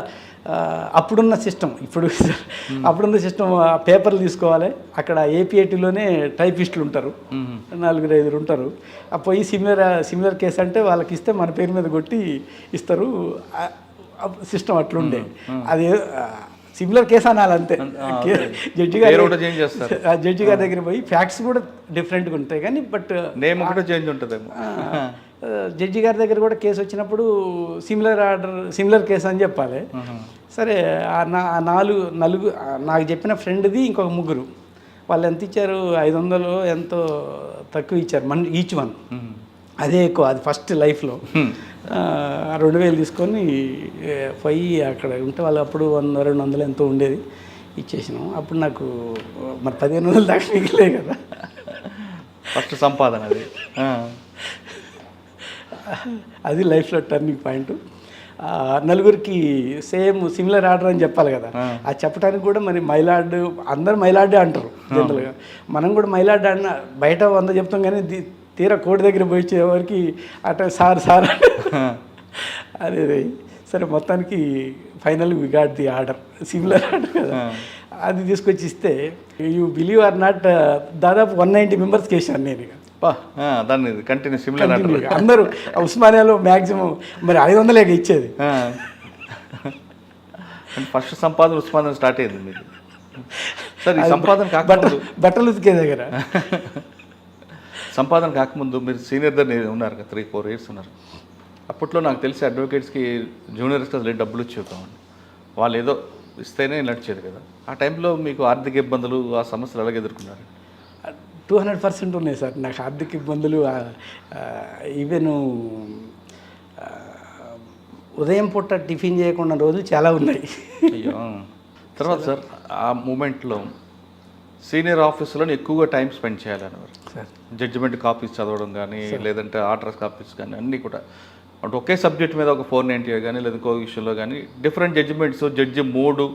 అప్పుడున్న సిస్టమ్, అప్పుడున్న సిస్టమ్ పేపర్లు తీసుకోవాలి, అక్కడ ఏపీఐటీలోనే టైపిస్టులు ఉంటారు, 4-5 ఉంటారు. పోయి సిమిలర్ కేసు అంటే వాళ్ళకి ఇస్తే మన పేరు మీద కొట్టి ఇస్తారు. సిస్టమ్ అట్లుండే. అది సిమిలర్ కేసు అనాలి అంతే. జడ్జి గారి దగ్గర పోయి ఫ్యాక్ట్స్ కూడా డిఫరెంట్గా ఉంటాయి కానీ బట్ నేమ్ కూడా చేంజ్ ఉంటుందేమో. జడ్జి గారి దగ్గర కూడా కేసు వచ్చినప్పుడు సిమిలర్ కేసు అని చెప్పాలి. సరే నలుగురు నాకు చెప్పిన ఫ్రెండ్ది ఇంకొక ముగ్గురు, వాళ్ళు ఎంత ఇచ్చారు, 500 ఎంతో తక్కువ ఇచ్చారు ఈచ్ వన్. అదే ఎక్కువ, అది ఫస్ట్ లైఫ్లో 2000 తీసుకొని పోయి అక్కడ ఉంటే వాళ్ళు అప్పుడు 100-200 ఎంతో ఉండేది, ఇచ్చేసినాం. అప్పుడు నాకు మరి 1500 దాకా మిగిలే కదా ఫస్ట్ సంపాదన. అది లైఫ్లో టర్నింగ్ పాయింట్. నలుగురికి సేమ్ సిమిలర్ ఆర్డర్ అని చెప్పాలి కదా, అది చెప్పడానికి కూడా మరి మైలాడ్, అందరు మైలాడే అంటారు జనరల్గా, మనం కూడా మైలాడ్ అన్న బయట 100 చెప్తాం కానీ తీరా కోడి దగ్గర పోయించేవారికి అట్లా సార్ అదే. సరే మొత్తానికి final we got the order, similar order కదా, అది తీసుకొచ్చి ఇస్తే యూ బిలీవ్ ఆర్ నాట్ దాదాపు 190 మెంబర్స్కి వేసాను నేను. ఇక దాన్ని కంటిన్యూ సిమిలర్ అందరూ ఉస్మానియాలో మ్యాక్సిమం మరి 500 ఇచ్చేది. ఫస్ట్ సంపాదన ఉస్మానియా స్టార్ట్ అయింది మీకు. సార్ ఈ సంపాదన బట్టలు ఉతికే దగ్గర సంపాదన కాకముందు మీరు సీనియర్ దగ్గర ఉన్నారు కదా, 3-4 years ఉన్నారు. అప్పట్లో నాకు తెలిసి అడ్వకేట్స్కి జూనియర్స్కి అసలు డబ్బులు ఇచ్చేవాళ్ళం, వాళ్ళు ఏదో ఇస్తేనే నడిచేది కదా. ఆ టైంలో మీకు ఆర్థిక ఇబ్బందులు, ఆ సమస్యలు ఎలాగ ఎదుర్కొన్నారు? 200% ఉన్నాయి సార్ నాకు ఆర్థిక ఇబ్బందులు. ఈవెన్ ఉదయం పూట టిఫిన్ చేయకుండా రోజులు చాలా ఉన్నాయి. అయ్యో. తర్వాత సార్ ఆ మూమెంట్లో సీనియర్ ఆఫీసులో ఎక్కువగా టైం స్పెండ్ చేయాలనేవారు. జడ్జిమెంట్ కాపీస్ చదవడం కానీ, లేదంటే ఆర్డర్స్ కాపీస్ కానీ అన్నీ కూడా అంటే ఒకే సబ్జెక్ట్ మీద ఒక 490 కానీ లేదా ఇంకో విషయంలో కానీ డిఫరెంట్ జడ్జిమెంట్స్, జడ్జి మూడు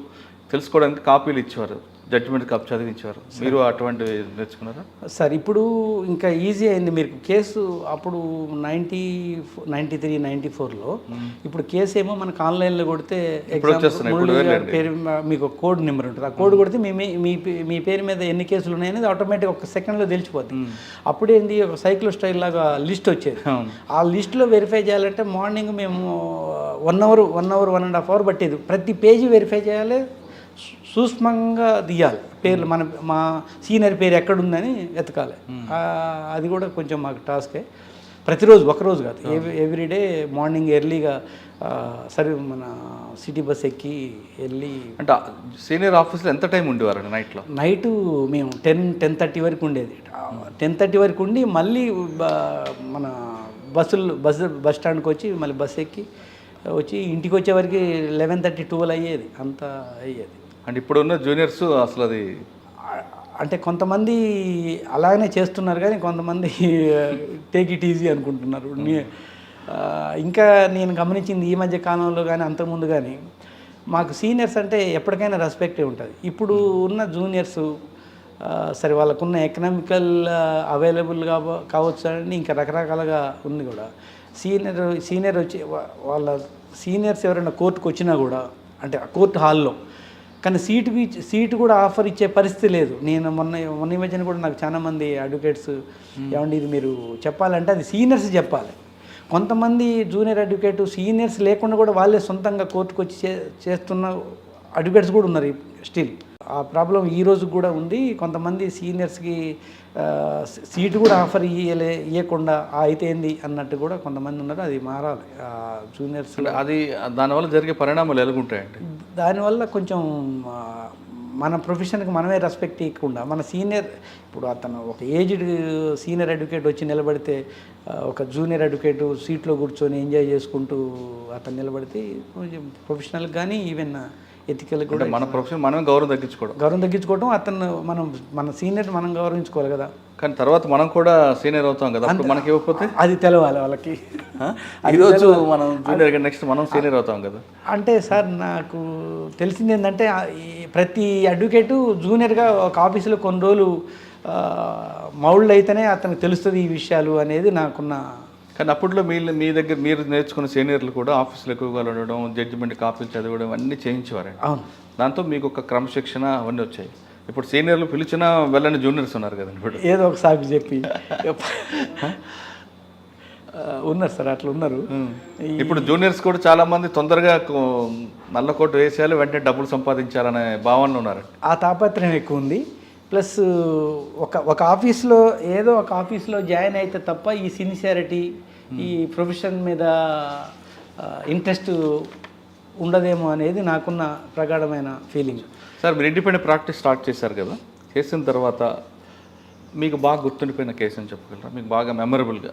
తెలుసుకోవడానికి కాపీలు ఇచ్చేవారు, జడ్జిమెంట్ కాపీ చదివించేవారు. మీరు అటువంటి నేర్చుకున్నారా? సార్ ఇప్పుడు ఇంకా ఈజీ అయింది. మీరు కేసు అప్పుడు 93-94లో, ఇప్పుడు కేసు ఏమో మనకు ఆన్లైన్లో కొడితే పేరు మీకు కోడ్ నెంబర్ ఉంటుంది, ఆ కోడ్ కొడితే మీ పేరు మీద ఎన్ని కేసులు ఉన్నాయనేది ఆటోమేటిక్ 1 సెకండ్లో తెలిసిపోద్ది. అప్పుడేంది ఒక సైకిల్ స్టైల్ లాగా లిస్ట్ వచ్చేది. ఆ లిస్ట్లో వెరిఫై చేయాలంటే మార్నింగ్ మేము 1 hour 1.5 hours పట్టేది. ప్రతి పేజీ వెరిఫై చేయాలి, సూక్ష్మంగా తీయాలి పేర్లు, మా సీనియర్ పేరు ఎక్కడుందని వెతకాలి. అది కూడా కొంచెం మాకు టాస్కే. ప్రతిరోజు, ఒకరోజు కాదు, ఎవ్రీడే మార్నింగ్ ఎర్లీగా సరే మన సిటీ బస్ ఎక్కి వెళ్ళి. అంటే సీనియర్ ఆఫీస్లో ఎంత టైం ఉండేవారు నైట్? మేము 10-10:30 వరకు ఉండేది. 10:30 వరకు ఉండి మళ్ళీ మన బస్ స్టాండ్కి వచ్చి మళ్ళీ బస్ ఎక్కి వచ్చి ఇంటికి వచ్చేవరకు 11:30-12 అయ్యేది, అంత అయ్యేది. అంటే ఇప్పుడున్న జూనియర్స్ అసలు అది అంటే కొంతమంది అలాగనే చేస్తున్నారు కానీ కొంతమంది టేక్ ఇట్ ఈజీ అనుకుంటున్నారు. ఇంకా నేను గమనించింది ఈ మధ్య కాలంలో కానీ అంతకుముందు కానీ మాకు సీనియర్స్ అంటే ఎప్పటికైనా రెస్పెక్టే ఉంటుంది. ఇప్పుడు ఉన్న జూనియర్స్ సరే వాళ్ళకున్న ఎకనామికల్ అవైలబుల్ కావచ్చు అని ఇంకా రకరకాలుగా ఉంది కూడా. సీనియర్ వచ్చి వాళ్ళ సీనియర్స్ ఎవరైనా కోర్టుకు వచ్చినా కూడా అంటే కోర్టు హాల్లో కానీ సీటు కూడా ఆఫర్ ఇచ్చే పరిస్థితి లేదు. నేను మొన్న మధ్యన కూడా నాకు చాలామంది అడ్వకేట్స్ ఏమండి ఇది మీరు చెప్పాలంటే అది సీనియర్స్ చెప్పాలి. కొంతమంది జూనియర్ అడ్వకేట్ సీనియర్స్ లేకుండా కూడా వాళ్ళే సొంతంగా కోర్టుకు వచ్చి చేస్తున్న అడ్వకేట్స్ కూడా ఉన్నారు స్టిల్. ఆ ప్రాబ్లం ఈ రోజు కూడా ఉంది. కొంతమంది సీనియర్స్కి సీటు కూడా ఆఫర్ ఇవ్వకుండా అయితే ఏంది అన్నట్టు కూడా కొంతమంది ఉన్నారు. అది మారాలి. జూనియర్స్ అది దానివల్ల జరిగే పరిణామాలు ఎలాగుంటాయండి? దానివల్ల కొంచెం మన ప్రొఫెషన్కి మనమే రెస్పెక్ట్ ఇవ్వకుండా మన సీనియర్, ఇప్పుడు అతను ఒక ఏజ్డ్ సీనియర్ అడ్వకేట్ వచ్చి నిలబడితే ఒక జూనియర్ అడ్వకేట్ సీట్లో కూర్చొని ఎంజాయ్ చేసుకుంటూ అతను నిలబడితే కొంచెం ప్రొఫెషనల్ కానీ ఈవెన్ ఎథికల్ కూడా మన ప్రొఫెషన్ మనమే గౌరవం తగ్గించుకోవడం అతను మన సీనియర్ మనం గౌరవించుకోవాలి కదా. కానీ తర్వాత మనం కూడా సీనియర్ అవుతాం కదా, అప్పుడు మనకి ఇవ్వకపోతే అది తెలవాలి వాళ్ళకి. ఈరోజు మనం జూనియర్, నెక్స్ట్ మనం సీనియర్ అవుతాం కదా. అంటే సార్ నాకు తెలిసింది ఏంటంటే ప్రతి అడ్వకేటు జూనియర్గా ఒక ఆఫీసులో కొన్ని రోజులు మౌల్డ్ అయితేనే అతనికి తెలుస్తుంది ఈ విషయాలు అనేది నాకున్న. కానీ అప్పట్లో మీ దగ్గర మీరు నేర్చుకున్న సీనియర్లు కూడా ఆఫీసులో ఎక్కువగా ఉండడం, జడ్జిమెంట్ కాపీలు చదవడం అన్నీ చేయించేవారండి. అవును, దాంతో మీకు ఒక క్రమశిక్షణ అవన్నీ వచ్చాయి. ఇప్పుడు సీనియర్లు పిలిచినా వెళ్ళని జూనియర్స్ ఉన్నారు కదండి. ఇప్పుడు ఏదో ఒక సాకు చెప్పి ఉన్నారు సార్, అట్లా ఉన్నారు. ఇప్పుడు జూనియర్స్ కూడా చాలా మంది తొందరగా నల్ల కోటు వేసేయాలి, వెంటనే డబ్బులు సంపాదించాలనే భావనలో ఉన్నారు. ఆ తాపత్రయం ఎక్కువ ఉంది. ప్లస్ ఒక ఆఫీస్లో ఏదో ఒక ఆఫీస్లో జాయిన్ అయితే తప్ప ఈ సిన్సియారిటీ, ఈ ప్రొఫెషన్ మీద ఇంట్రెస్ట్ ఉండదేమో అనేది నాకున్న ప్రగాఢమైన ఫీలింగ్. సార్, మీరు ఇండిపెండెంట్ ప్రాక్టీస్ స్టార్ట్ చేశారు కదా, చేసిన తర్వాత మీకు బాగా గుర్తుండిపోయిన కేసు అని చెప్పగలరా? మీకు బాగా మెమరబుల్గా,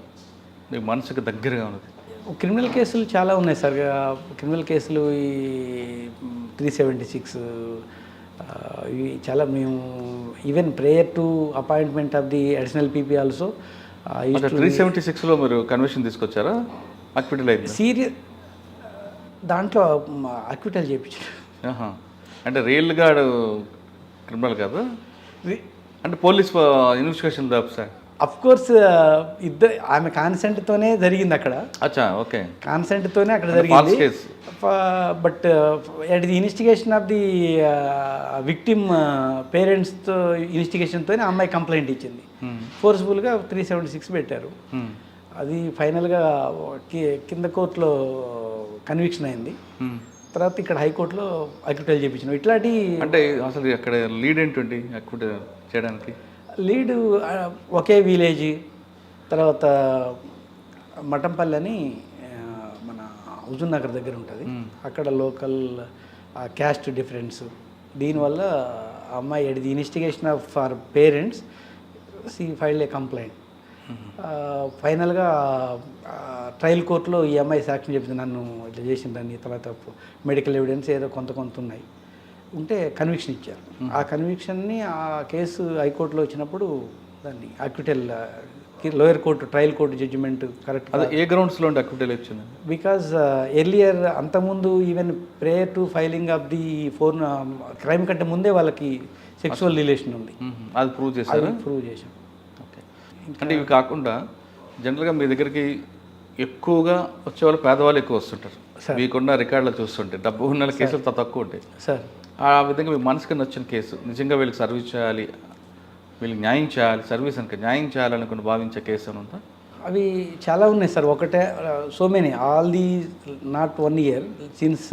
మీకు మనసుకు దగ్గరగా ఉన్నది. క్రిమినల్ కేసులు చాలా ఉన్నాయి సార్. క్రిమినల్ కేసులు ఈ 376 ఇవి చాలా. మేము even prayer to appointment of the additional PP also 376లో మీరు కన్విక్షన్ తీసుకొచ్చారా? అక్విటల్ అయింది సీరియస్ దాంట్లో అక్విటల్ చేయించారు. అంటే రియల్గా క్రిమినల్ కాదు, అంటే police investigation sir. Of course ఇద్దరు ఆమె కాన్సెంట్తోనే జరిగింది అక్కడ. అచ్చా, ఓకే, కాన్సెంట్తోనే అక్కడ జరిగింది. But at the investigation of the victim పేరెంట్స్తో ఇన్వెస్టిగేషన్తోనే అమ్మాయి కంప్లైంట్ ఇచ్చింది. ఫోర్స్ఫుల్గా 376 పెట్టారు. అది ఫైనల్గా కింద కోర్టులో కన్విక్షన్ అయింది. తర్వాత ఇక్కడ హైకోర్టులో అక్విటల్ చేయించినాం. ఇట్లాంటి అంటే అసలు అక్కడ లీడ్ ఏంటండి అక్విటల్ చేయడానికి? లీడు ఒకే విలేజ్, తర్వాత మఠంపల్లి అని మన హుజూర్ నగర్ దగ్గర ఉంటుంది. అక్కడ లోకల్ క్యాస్ట్ డిఫరెన్స్, దీనివల్ల అమ్మాయి at the investigation of for parents she filed a complaint. ఫైనల్గా ట్రయల్ కోర్టులో ఈ అమ్మాయి సాక్ష్యం చెప్పింది, నన్ను ఇట్లా చేసిందని. తర్వాత మెడికల్ ఎవిడెన్స్ ఏదో కొంత ఉన్నాయి ఉంటే కన్విక్షన్ ఇచ్చారు. ఆ కన్విక్షన్ని ఆ కేసు హైకోర్టులో వచ్చినప్పుడు దాన్ని acquittal, lower court trial court judgment correct. అది ఏ గ్రౌండ్స్లో ఉంటే అక్విటల్ వచ్చింది? బికాజ్ ఎర్లియర్ అంతకుముందు even prayer to filing of the crime కంటే ముందే వాళ్ళకి సెక్సువల్ రిలేషన్ ఉంది. అది ప్రూవ్ చేశారు? ప్రూవ్ చేశాం. ఓకే. అంటే ఇవి కాకుండా జనరల్గా మీ దగ్గరికి ఎక్కువగా వచ్చేవాళ్ళు పేదవాళ్ళు ఎక్కువ వస్తుంటారు. మీకున్న రికార్డులు చూస్తుంటే డబ్బు ఉన్న కేసులు తక్కువ ఉంటాయి సార్. ఆ విధంగా మీ మనసుకు నచ్చిన కేసు, నిజంగా వీళ్ళకి సర్వీస్ చేయాలి, వీళ్ళకి న్యాయం చేయాలి, సర్వీస్ అనుక న్యాయం చేయాలనుకుని భావించే కేసు అని ఉందా? అవి చాలా ఉన్నాయి సార్. ఒకటే so many, all the not 1 year, since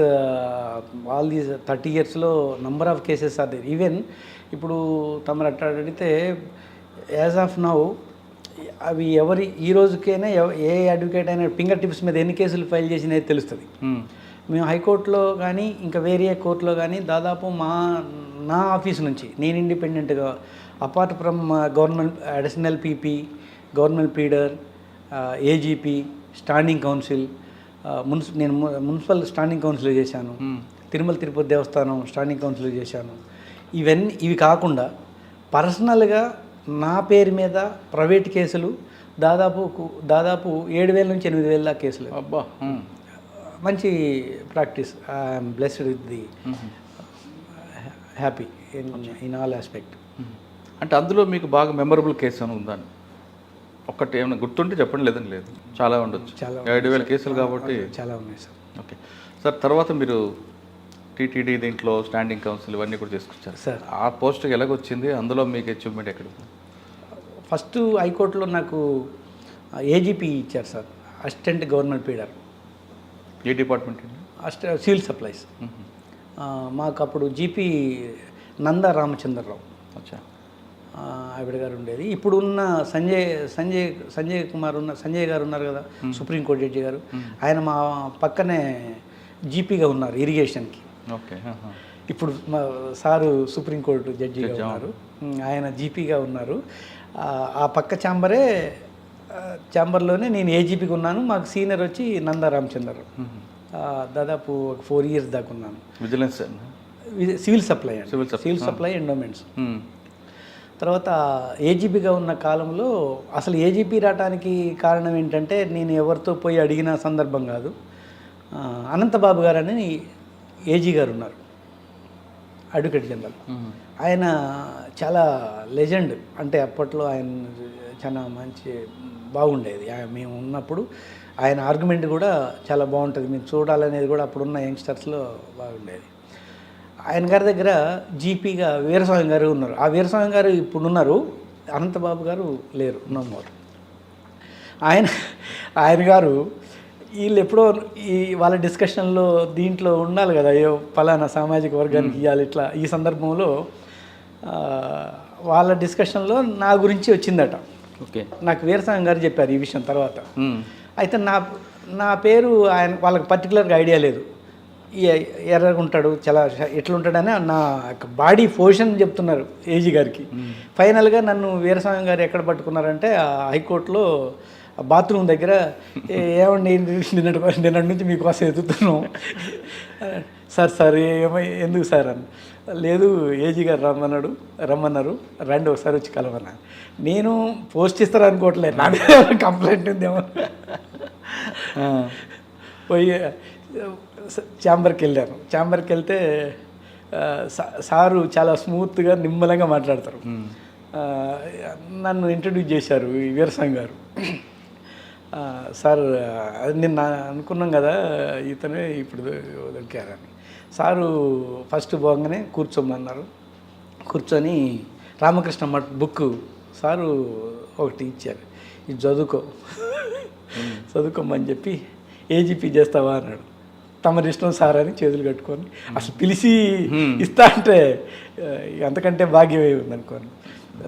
all these 30 yearsలో number of cases are there. Even ఇప్పుడు తమరు అట్లా అడిగితే యాజ్ ఆఫ్ నౌ అవి ఈ రోజుకైనా ఏ అడ్వకేట్ అయినా ఫింగర్ టిప్స్ మీద ఎన్ని కేసులు ఫైల్ చేసినది తెలుస్తుంది. మేము హైకోర్టులో కానీ ఇంకా వేరే కోర్టులో కానీ దాదాపు నా ఆఫీస్ నుంచి నేను ఇండిపెండెంట్గా apart from government additional PP, government pleader, AGP, standing council, నేను మున్సిపల్ స్టాండింగ్ కౌన్సిల్ చేశాను, తిరుమల తిరుపతి దేవస్థానం స్టాండింగ్ కౌన్సిల్ చేశాను. ఇవి కాకుండా పర్సనల్గా నా పేరు మీద ప్రైవేట్ కేసులు దాదాపు 7,000 నుంచి 8,000 దాకా కేసులు. అబ్బా, మంచి practice. I'm blessed with the happy in all aspect. అంటే అందులో మీకు బాగా మెమరబుల్ కేసు అని ఉందని ఒక్కటి ఏమైనా గుర్తుంటే చెప్పండి, లేదని లేదు, చాలా ఉండొచ్చు. 7,000 కేసులు కాబట్టి చాలా ఉన్నాయి సార్. Okay sir. తర్వాత మీరు టీటీడీ దీంట్లో స్టాండింగ్ కౌన్సిల్ ఇవన్నీ కూడా తీసుకొచ్చారు సార్. ఆ పోస్ట్కి ఎలాగొచ్చింది? అందులో మీకు అచీవ్మెంట్ ఎక్కడ? ఫస్ట్ హైకోర్టులో నాకు ఏజీపీ ఇచ్చారు సార్, అసిస్టెంట్ గవర్నమెంట్ ప్లీడర్. ఏ డిపార్ట్మెంట్? Civil supplies. మాకు అప్పుడు జీపీ నందా రామచంద్రరావు అచ్చా ఆవిడ గారు ఉండేది. ఇప్పుడు ఉన్న సంజయ్ గారు ఉన్నారు కదా, సుప్రీంకోర్టు జడ్జి గారు, ఆయన మా పక్కనే జీపీగా ఉన్నారు ఇరిగేషన్కి. ఓకే. ఇప్పుడు మా సారు సుప్రీంకోర్టు జడ్జిగా ఉన్నారు, ఆయన జీపీగా ఉన్నారు. ఆ పక్క ఛాంబరే ఛాంబర్లోనే నేను ఏజీపీకి ఉన్నాను. మాకు సీనియర్ వచ్చి నందా రామచంద్ర, దాదాపు ఒక 4 years దాకా ఉన్నాను. Vigilance civil supply endowments. తర్వాత ఏజీపీగా ఉన్న కాలంలో అసలు ఏజీపీ రావడానికి కారణం ఏంటంటే నేను ఎవరితో పోయి అడిగిన సందర్భం కాదు. అనంతబాబు గారు అని ఏజీ గారు ఉన్నారు, అడ్వకేట్ జనరల్. ఆయన చాలా లెజెండ్, అంటే అప్పట్లో ఆయన చాలా మంచి బాగుండేది. మేము ఉన్నప్పుడు ఆయన ఆర్గ్యుమెంట్ కూడా చాలా బాగుంటుంది, మీరు చూడాలనేది కూడా అప్పుడున్న యంగ్స్టర్స్లో బాగుండేది. ఆయన గారి దగ్గర జీపీగా వీరస్వామి గారు ఉన్నారు. ఆ వీరస్వామి గారు ఇప్పుడు ఉన్నారు, అనంతబాబు గారు లేరు, నమ్మోరు. ఆయన గారు వీళ్ళు ఎప్పుడో వాళ్ళ డిస్కషన్లో దీంట్లో ఉండాలి కదా, అయ్యో పలానా సామాజిక వర్గానికి ఇవ్వాలి ఇట్లా. ఈ సందర్భంలో వాళ్ళ డిస్కషన్లో నా గురించి వచ్చిందట. ఓకే, నాకు వీరస్వామి గారు చెప్పారు ఈ విషయం తర్వాత. అయితే నా పేరు వాళ్ళకి పర్టికులర్గా ఐడియా లేదు. ఎర్రగా ఉంటాడు, చాలా ఎట్లుంటాడని నా బాడీ పొజిషన్ చెప్తున్నారు ఏజీ గారికి. ఫైనల్గా నన్ను వీరస్వామి గారు ఎక్కడ పట్టుకున్నారంటే హైకోర్టులో బాత్రూమ్ దగ్గర, ఏమండి నిన్నటి నుంచి మీకోసం ఎదుగుతున్నాం సార్ ఎందుకు సార్ అని. లేదు ఏజీ గారు రమ్మన్నారు, రండి ఒకసారి వచ్చి కలవన్నా. నేను పోస్ట్ ఇస్తారు అనుకోవట్లేదు, నా కంప్లైంట్ ఉందేమో. పోయి ఛాంబర్కి వెళ్తే సారు చాలా స్మూత్గా నిమ్మలంగా మాట్లాడతారు. నన్ను ఇంట్రడ్యూస్ చేశారు ఈ వీరస్వామి గారు. సార్ నిన్న అనుకున్నాం కదా ఇతనే ఇప్పుడు దొరికారని. సారు ఫస్ట్ పోగానే కూర్చోమన్నారు. కూర్చొని రామకృష్ణ మఠ్ బుక్ సారు ఒకటి ఇచ్చారు, ఇది చదువుకోమని చెప్పి, ఏజీపీ చేస్తావా అన్నాడు. తమరి ఇష్టం సార్ అని చేతులు కట్టుకొని, అసలు పిలిచి ఇస్తా అంటే అంతకంటే భాగ్యమే ఉందనుకోను.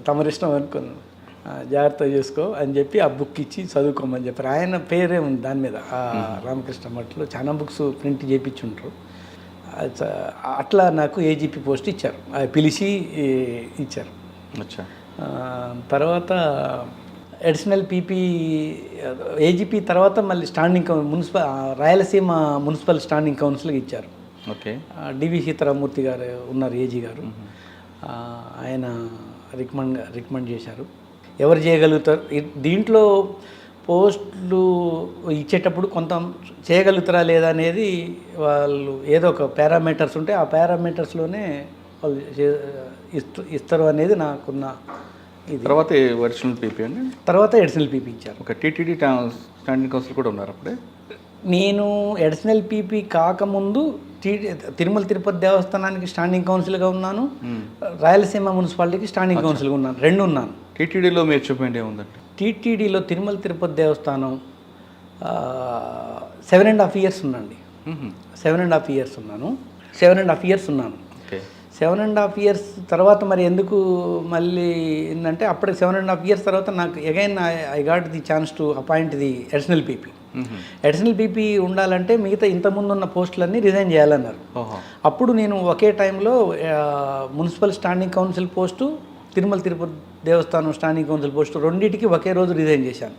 తమరి ఇష్టం అనుకోను, జాగ్రత్త చేసుకో అని చెప్పి ఆ బుక్ ఇచ్చి చదువుకోమని చెప్పారు. ఆయన పేరే ఉంది దాని మీద. రామకృష్ణ మఠలో చాలా బుక్స్ ప్రింట్ చేయించుంటారు. అట్లా నాకు ఏజీపీ పోస్ట్ ఇచ్చారు, పిలిచి ఇచ్చారు. తర్వాత అడిషనల్ పీపీ ఏజీపీ తర్వాత మళ్ళీ స్టాండింగ్ రాయలసీమ మున్సిపల్ స్టాండింగ్ కౌన్సిల్కి ఇచ్చారు. ఓకే, డివి సీతారామూర్తి గారు ఉన్నారు ఏజీ గారు, ఆయన రికమెండ్ చేశారు. ఎవరు చేయగలుగుతారు దీంట్లో పోస్టులు ఇచ్చేటప్పుడు కొంత చేయగలుగుతారా లేదా అనేది వాళ్ళు ఏదో ఒక పారామీటర్స్ ఉంటే ఆ పారామీటర్స్లోనే వాళ్ళు ఇస్తారు అనేది నాకున్న ఇది. తర్వాత అడిషనల్ పీపీ అండి, తర్వాత అడిషనల్ పీపీ ఇచ్చారు. ఒక టీటీడీ స్టాండింగ్ కౌన్సిల్ కూడా ఉన్నారు అప్పుడే. నేను అడిషనల్ పీపీ కాకముందు తిరుమల తిరుపతి దేవస్థానానికి స్టాండింగ్ కౌన్సిల్గా ఉన్నాను, రాయలసీమ మున్సిపాలిటీకి స్టాండింగ్ కౌన్సిల్గా ఉన్నాను, 2 ఉన్నాను. టీటీడీలో మీ అచీవ్మెంట్ ఏముందండి? టీటీడీలో తిరుమల తిరుపతి దేవస్థానం 7.5 years ఉన్నాండి. 7.5 years ఉన్నాను. 7.5 years ఉన్నాను. 7.5 years తర్వాత మరి ఎందుకు మళ్ళీ ఏంటంటే అప్పటికి 7.5 years తర్వాత నాకు again I got the chance to appoint the additional PP. Additional PP ఉండాలంటే మిగతా ఇంతకుముందు ఉన్న పోస్టులన్నీ రిజైన్ చేయాలన్నారు. అప్పుడు నేను ఒకే టైంలో municipal standing council post, Tirumala Tirupati దేవస్థానం స్టాండింగ్ కౌన్సిల్ పోస్టు రెండింటికి ఒకే రోజు రిజైన్ చేశాను.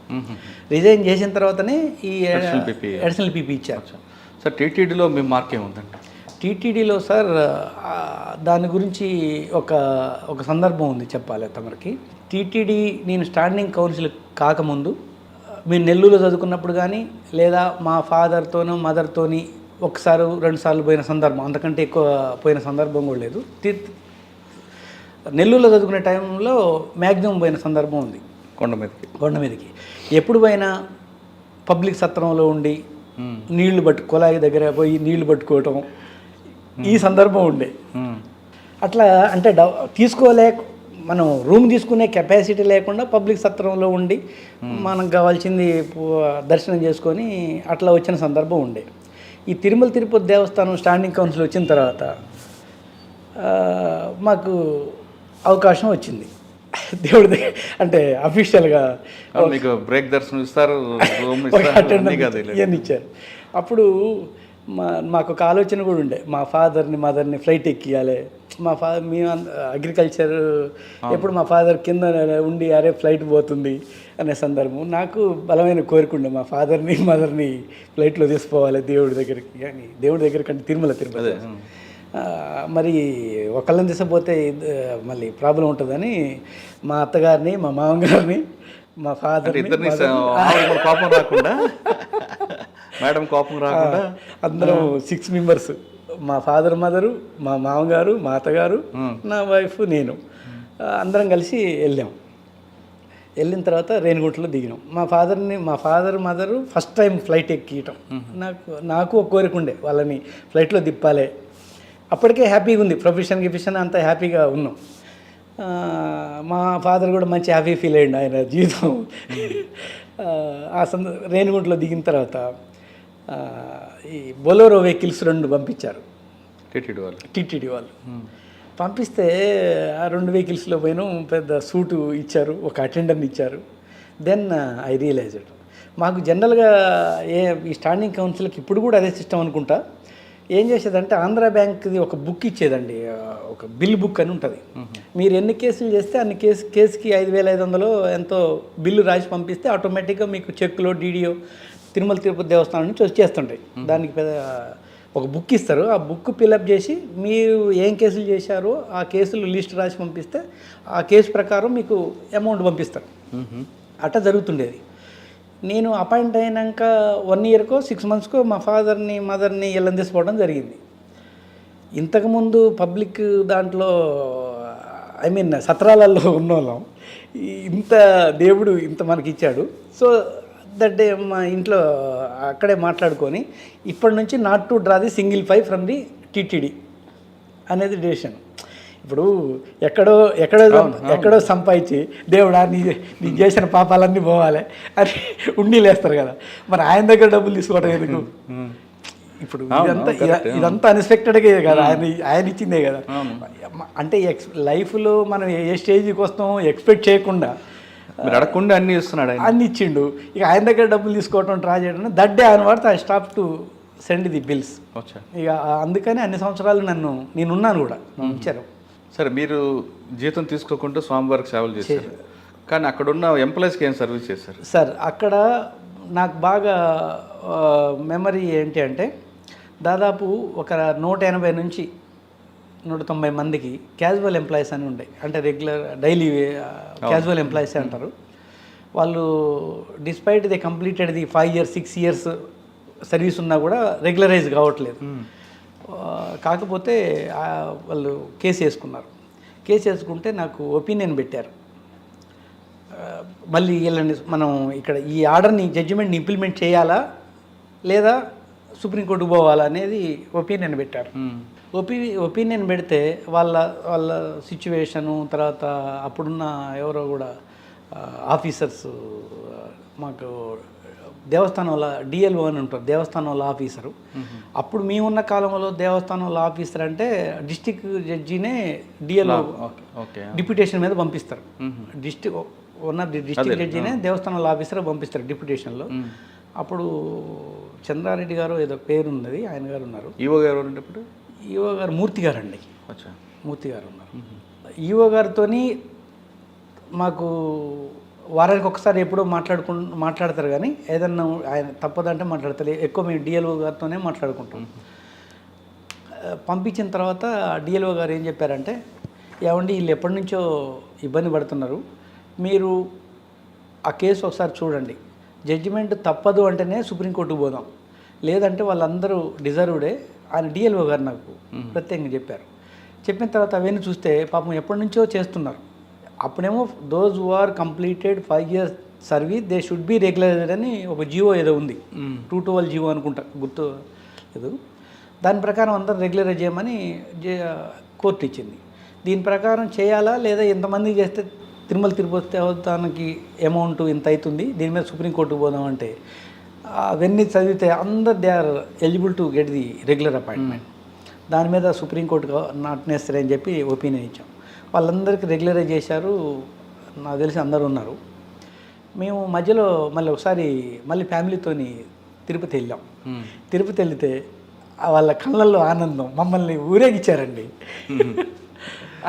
రిజైన్ చేసిన తర్వాతనే ఈ అడిషనల్ పీపీ ఇచ్చారు. సార్ టీటీడీలో మీ మార్క్ ఏముందండి? టీటీడీలో సార్ దాని గురించి ఒక సందర్భం ఉంది చెప్పాలి తమరికి. టీటీడీ నేను స్టాండింగ్ కౌన్సిల్ కాకముందు మీరు నెల్లూరులో చదువుకున్నప్పుడు కానీ లేదా మా ఫాదర్తోనో మదర్తోని 1-2 సార్లు పోయిన సందర్భం, అంతకంటే ఎక్కువ పోయిన సందర్భం కూడా లేదు. నెల్లూరులో చదువుకునే టైంలో మ్యాక్సిమం పోయిన సందర్భం ఉంది కొండ మీదకి. ఎప్పుడు పోయినా పబ్లిక్ సత్రంలో ఉండి నీళ్లు కుళాయి దగ్గర పోయి నీళ్లు పట్టుకోవటం ఈ సందర్భం ఉండే. అట్లా అంటే మనం రూమ్ తీసుకునే కెపాసిటీ లేకుండా పబ్లిక్ సత్రంలో ఉండి మనకు కావాల్సింది దర్శనం చేసుకొని అట్లా వచ్చిన సందర్భం ఉండే. ఈ తిరుమల తిరుపతి దేవస్థానం స్టాండింగ్ కౌన్సిల్ వచ్చిన తర్వాత మాకు అవకాశం వచ్చింది. దేవుడి దగ్గర అంటే అఫీషియల్గా మీకు బ్రేక్ దర్శనం ఇస్తారు, ఇవన్నీ ఇచ్చారు. అప్పుడు మాకు ఒక ఆలోచన కూడా ఉండే, మా ఫాదర్ని మదర్ని ఫ్లైట్ ఎక్కియాలి. మా ఫాదర్ మేము అగ్రికల్చర్ ఎప్పుడు మా ఫాదర్ కింద ఉండి అరే ఫ్లైట్ పోతుంది అనే సందర్భం. నాకు బలమైన కోరికుండే మా ఫాదర్ని మదర్ని ఫ్లైట్లో తీసుకోవాలి దేవుడి దగ్గరికి. కానీ దేవుడి దగ్గరికి అంటే తిరుపతి. మరి ఒకళ్ళని తీసుకుపోతే మళ్ళీ ప్రాబ్లం ఉంటుందని మా అత్తగారిని మా మామగారిని మా ఫాదర్ని కోపం రాకుండా మేడం కోపం రాకుండా అందరం 6 మెంబర్స్, మా ఫాదర్ మదరు, మా మామగారు, మా అత్తగారు, నా వైఫ్, నేను అందరం కలిసి వెళ్ళాం. వెళ్ళిన తర్వాత రేణిగుంటలో దిగినాం. మా father mother first time flight ఎక్కియటం. నాకు ఒక కోరిక ఉండే వాళ్ళని ఫ్లైట్లో తిప్పాలి. అప్పటికే హ్యాపీగా ఉంది, ప్రొఫెషన్ అంతా హ్యాపీగా ఉన్నాం. మా ఫాదర్ కూడా మంచి హ్యాపీ ఫీల్ అయ్యండి ఆయన జీవితం. రేణిగుంటలో దిగిన తర్వాత ఈ బొలోరో వెహికల్స్ 2 పంపించారు టీటీడీ వాళ్ళు. పంపిస్తే ఆ 2 వెహికల్స్లో పోయినాం. పెద్ద సూటు ఇచ్చారు, ఒక అటెండర్ని ఇచ్చారు. దెన్ ఐ రియలైజ్డ్ మాకు జనరల్గా ఈ స్టాండింగ్ కౌన్సిల్కి ఇప్పుడు కూడా అదే సిస్టమ్ అనుకుంటా. ఏం చేసేదంటే ఆంధ్రా బ్యాంక్ది ఒక బుక్ ఇచ్చేదండి, ఒక బిల్ బుక్ అని ఉంటుంది. మీరు ఎన్ని కేసులు చేస్తే అన్ని కేసుకి 5,500 ఎంతో బిల్లు రాసి పంపిస్తే ఆటోమేటిక్గా మీకు చెక్కులో డీడీఓ తిరుపతి దేవస్థానం నుంచి వచ్చేస్తుంటాయి. దానికి ఒక బుక్ ఇస్తారు. ఆ బుక్ ఫిలప్ చేసి మీరు ఏం కేసులు చేశారో ఆ కేసులు లిస్ట్ రాసి పంపిస్తే ఆ కేసు ప్రకారం మీకు అమౌంట్ పంపిస్తారు. అట్లా జరుగుతుండేది. నేను అపాయింట్ అయినాక 1 ఇయర్కో 6 మంత్స్కో మా ఫాదర్ని మదర్ని ఇళ్ళని తీసుకోవడం జరిగింది. ఇంతకుముందు పబ్లిక్ దాంట్లో సత్రాలలో ఉన్నోళ్ళం, ఇంత దేవుడు ఇంత మనకి ఇచ్చాడు. సో దట్ డే మా ఇంట్లో అక్కడే మాట్లాడుకొని ఇప్పటి నుంచి not to draw the single 5 from the TTD అనేది డెసిషన్. ఇప్పుడు ఎక్కడో సంపాదించి దేవుడా నీ చేసిన పాపాలన్నీ పోవాలి అని ఉండీలేస్తారు కదా, మరి ఆయన దగ్గర డబ్బులు తీసుకోవడం ఎందుకు? ఇప్పుడు ఇదంతా అన్ఎక్స్పెక్టెడ్గా కదా, ఆయన ఇచ్చిందే కదా. అంటే లైఫ్లో మనం ఏ స్టేజ్కి వస్తామో ఎక్స్పెక్ట్ చేయకుండా అడగకుండా అన్ని ఇచ్చిండు. ఇక ఆయన దగ్గర డబ్బులు తీసుకోవటం ట్రై చేయడం దట్ డే ఆయన వాడితే I stop to send the bills. ఇక అందుకని అన్ని సంవత్సరాలు నేనున్నాను కూడా ఇచ్చారు. సరే, మీరు జీతం తీసుకోకుండా స్వామివారికి సేవలు చేశారు, కానీ అక్కడ ఉన్న ఎంప్లాయీస్కి ఏం సర్వీస్ చేశారు? సార్ అక్కడ నాకు బాగా మెమరీ ఏంటి అంటే దాదాపు ఒక 180 నుంచి 190 మందికి క్యాజువల్ ఎంప్లాయీస్ అని ఉండే, అంటే రెగ్యులర్ డైలీ క్యాజువల్ ఎంప్లాయీస్ అంటారు. వాళ్ళు despite the completed the 5 years 6 years service ఉన్నా కూడా రెగ్యులరైజ్ కావట్లేదు. కాకపోతే వాళ్ళు కేసు వేసుకున్నారు. కేసు వేసుకుంటే నాకు ఒపీనియన్ పెట్టారు, మళ్ళీ వీళ్ళని మనం ఇక్కడ ఈ ఆర్డర్ని జడ్జిమెంట్ని ఇంప్లిమెంట్ చేయాలా లేదా సుప్రీంకోర్టుకు పోవాలా అనేది ఒపీనియన్ పెట్టారు. ఒపీనియన్ పెడితే వాళ్ళ సిచ్యువేషను, తర్వాత అప్పుడున్న ఎవరో కూడా ఆఫీసర్స్, మాకు దేవస్థానంలో డిఎల్ఓ అని ఉంటారు, దేవస్థానంలో ఆఫీసరు. అప్పుడు మేమున్న కాలంలో దేవస్థానంలో ఆఫీసర్ అంటే డిస్టిక్ జడ్జినే డిఎల్ఓ డిప్యూటేషన్ మీద పంపిస్తారు. డిస్టిక్ జడ్జినే దేవస్థానంలో ఆఫీసర్ పంపిస్తారు డిప్యూటేషన్లో. అప్పుడు చంద్రారెడ్డి గారు ఏదో పేరు ఉన్నది, ఆయన గారు ఉన్నారు. ఈవో గారు ఉన్నప్పుడు ఈవో గారు మూర్తి గారు అండి, మూర్తి గారు ఉన్నారు. ఈవో గారితో మాకు వారానికి ఒకసారి ఎప్పుడో మాట్లాడతారు, కానీ ఏదన్నా ఆయన తప్పదంటే మాట్లాడతారు. ఎక్కువ మేము డిఎల్ఓ గారితోనే మాట్లాడుకుంటాం. పంపించిన తర్వాత డిఎల్ఓ గారు ఏం చెప్పారంటే, ఏమండి వీళ్ళు ఎప్పటి నుంచో ఇబ్బంది పడుతున్నారు, మీరు ఆ కేసు ఒకసారి చూడండి, జడ్జిమెంట్ తప్పదు అంటేనే సుప్రీంకోర్టుకు పోదాం, లేదంటే వాళ్ళందరూ డిజర్వ్డే ఆయన డిఎల్ఓ గారు నాకు ప్రత్యేకంగా చెప్పారు. చెప్పిన తర్వాత అవన్నీ చూస్తే పాపం ఎప్పటి నుంచో చేస్తున్నారు. అప్పుడేమో those who are completed 5 years service they should be regularised అని ఒక జియో ఏదో ఉంది, 212 జియో అనుకుంటా, గుర్తు లేదు. దాని ప్రకారం అందరూ రెగ్యులరైజ్ చేయమని కోర్టు ఇచ్చింది. దీని ప్రకారం చేయాలా లేదా ఎంతమంది చేస్తే తిరుపతి దేవస్థానానికి అమౌంట్ ఇంత అవుతుంది, దీని మీద సుప్రీంకోర్టుకు పోదామంటే అవన్నీ చదివితే అందరు they are eligible to get the regular appointment. దాని మీద సుప్రీంకోర్టుకు నాట్ నెసరీ అని చెప్పి ఒపీనియన్ ఇచ్చాం. వాళ్ళందరికీ రెగ్యులరైజ్ చేశారు, నాకు తెలిసి అందరూ ఉన్నారు. మేము మధ్యలో మళ్ళీ ఒకసారి ఫ్యామిలీతోని తిరుపతి వెళ్ళాం. తిరుపతి వెళ్తే వాళ్ళ కళ్ళల్లో ఆనందం మమ్మల్ని ఊరేగించారండి.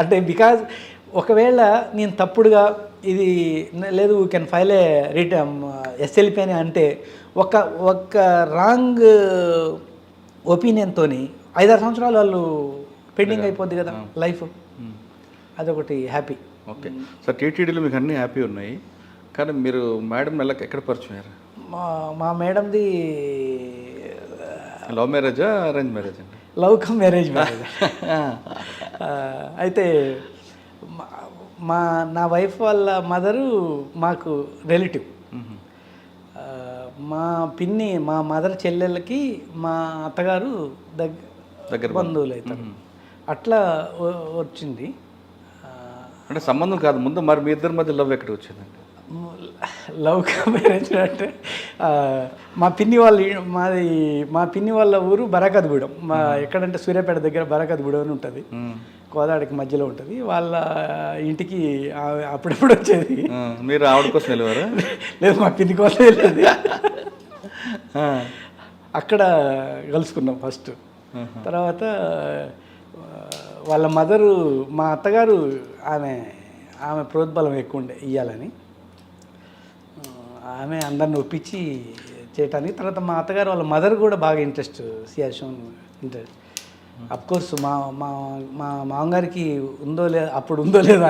అంటే బికాజ్ ఒకవేళ నేను తప్పుడుగా ఇది లేదు you can file A SLP అని అంటే ఒక రాంగ్ ఒపీనియన్తో 5-6 సంవత్సరాలు వాళ్ళు పెండింగ్ అయిపోద్ది కదా లైఫ్. అదొకటి హ్యాపీ. ఓకే సార్, టీటీడీలో మీకు అన్నీ హ్యాపీ ఉన్నాయి, కానీ మీరు మేడం ఎక్కడ పరిచయం అయ్యారు? మా మేడంది లవ్ మ్యారేజా అరేంజ్ మ్యారేజ్ అండి? Love come marriage marriage. అయితే నా వైఫ్ వాళ్ళ మదరు మాకు రిలేటివ్. మా మదర్ చెల్లెళ్ళకి మా అత్తగారు దగ్గర బంధువులు అవుతారు. అట్లా వచ్చింది. అంటే సంబంధం కాదు ముందు, మరి మీ ఇద్దరి మధ్య లవ్ ఎక్కడ వచ్చిందండి? లవ్ మ్యారేజ్ అంటే మా పిన్ని వాళ్ళ ఊరు బరాకత్గూడెం. ఎక్కడంటే సూర్యాపేట దగ్గర బరాకత్గూడెం అని ఉంటుంది, కోదాడికి మధ్యలో ఉంటుంది. వాళ్ళ ఇంటికి అప్పుడప్పుడు వచ్చేది. మీరు ఆవిడ కోసం వెళ్ళేవారు? లేదు, మా పిన్ని కోసం వెళ్ళేది. అక్కడ కలుసుకున్నాం ఫస్ట్. తర్వాత వాళ్ళ మదరు, మా అత్తగారు ఆమె ప్రోద్బలం ఎక్కువ ఉండే ఇవ్వాలని, ఆమె అందరిని ఒప్పించి చేయటానికి. తర్వాత మా అత్తగారు వాళ్ళ మదర్ కూడా బాగా ఇంట్రెస్ట్, సియాషన్ ఇంట్రెస్ట్. అఫ్కోర్స్ మా మా మా మామగారికి అప్పుడు ఉందో లేదో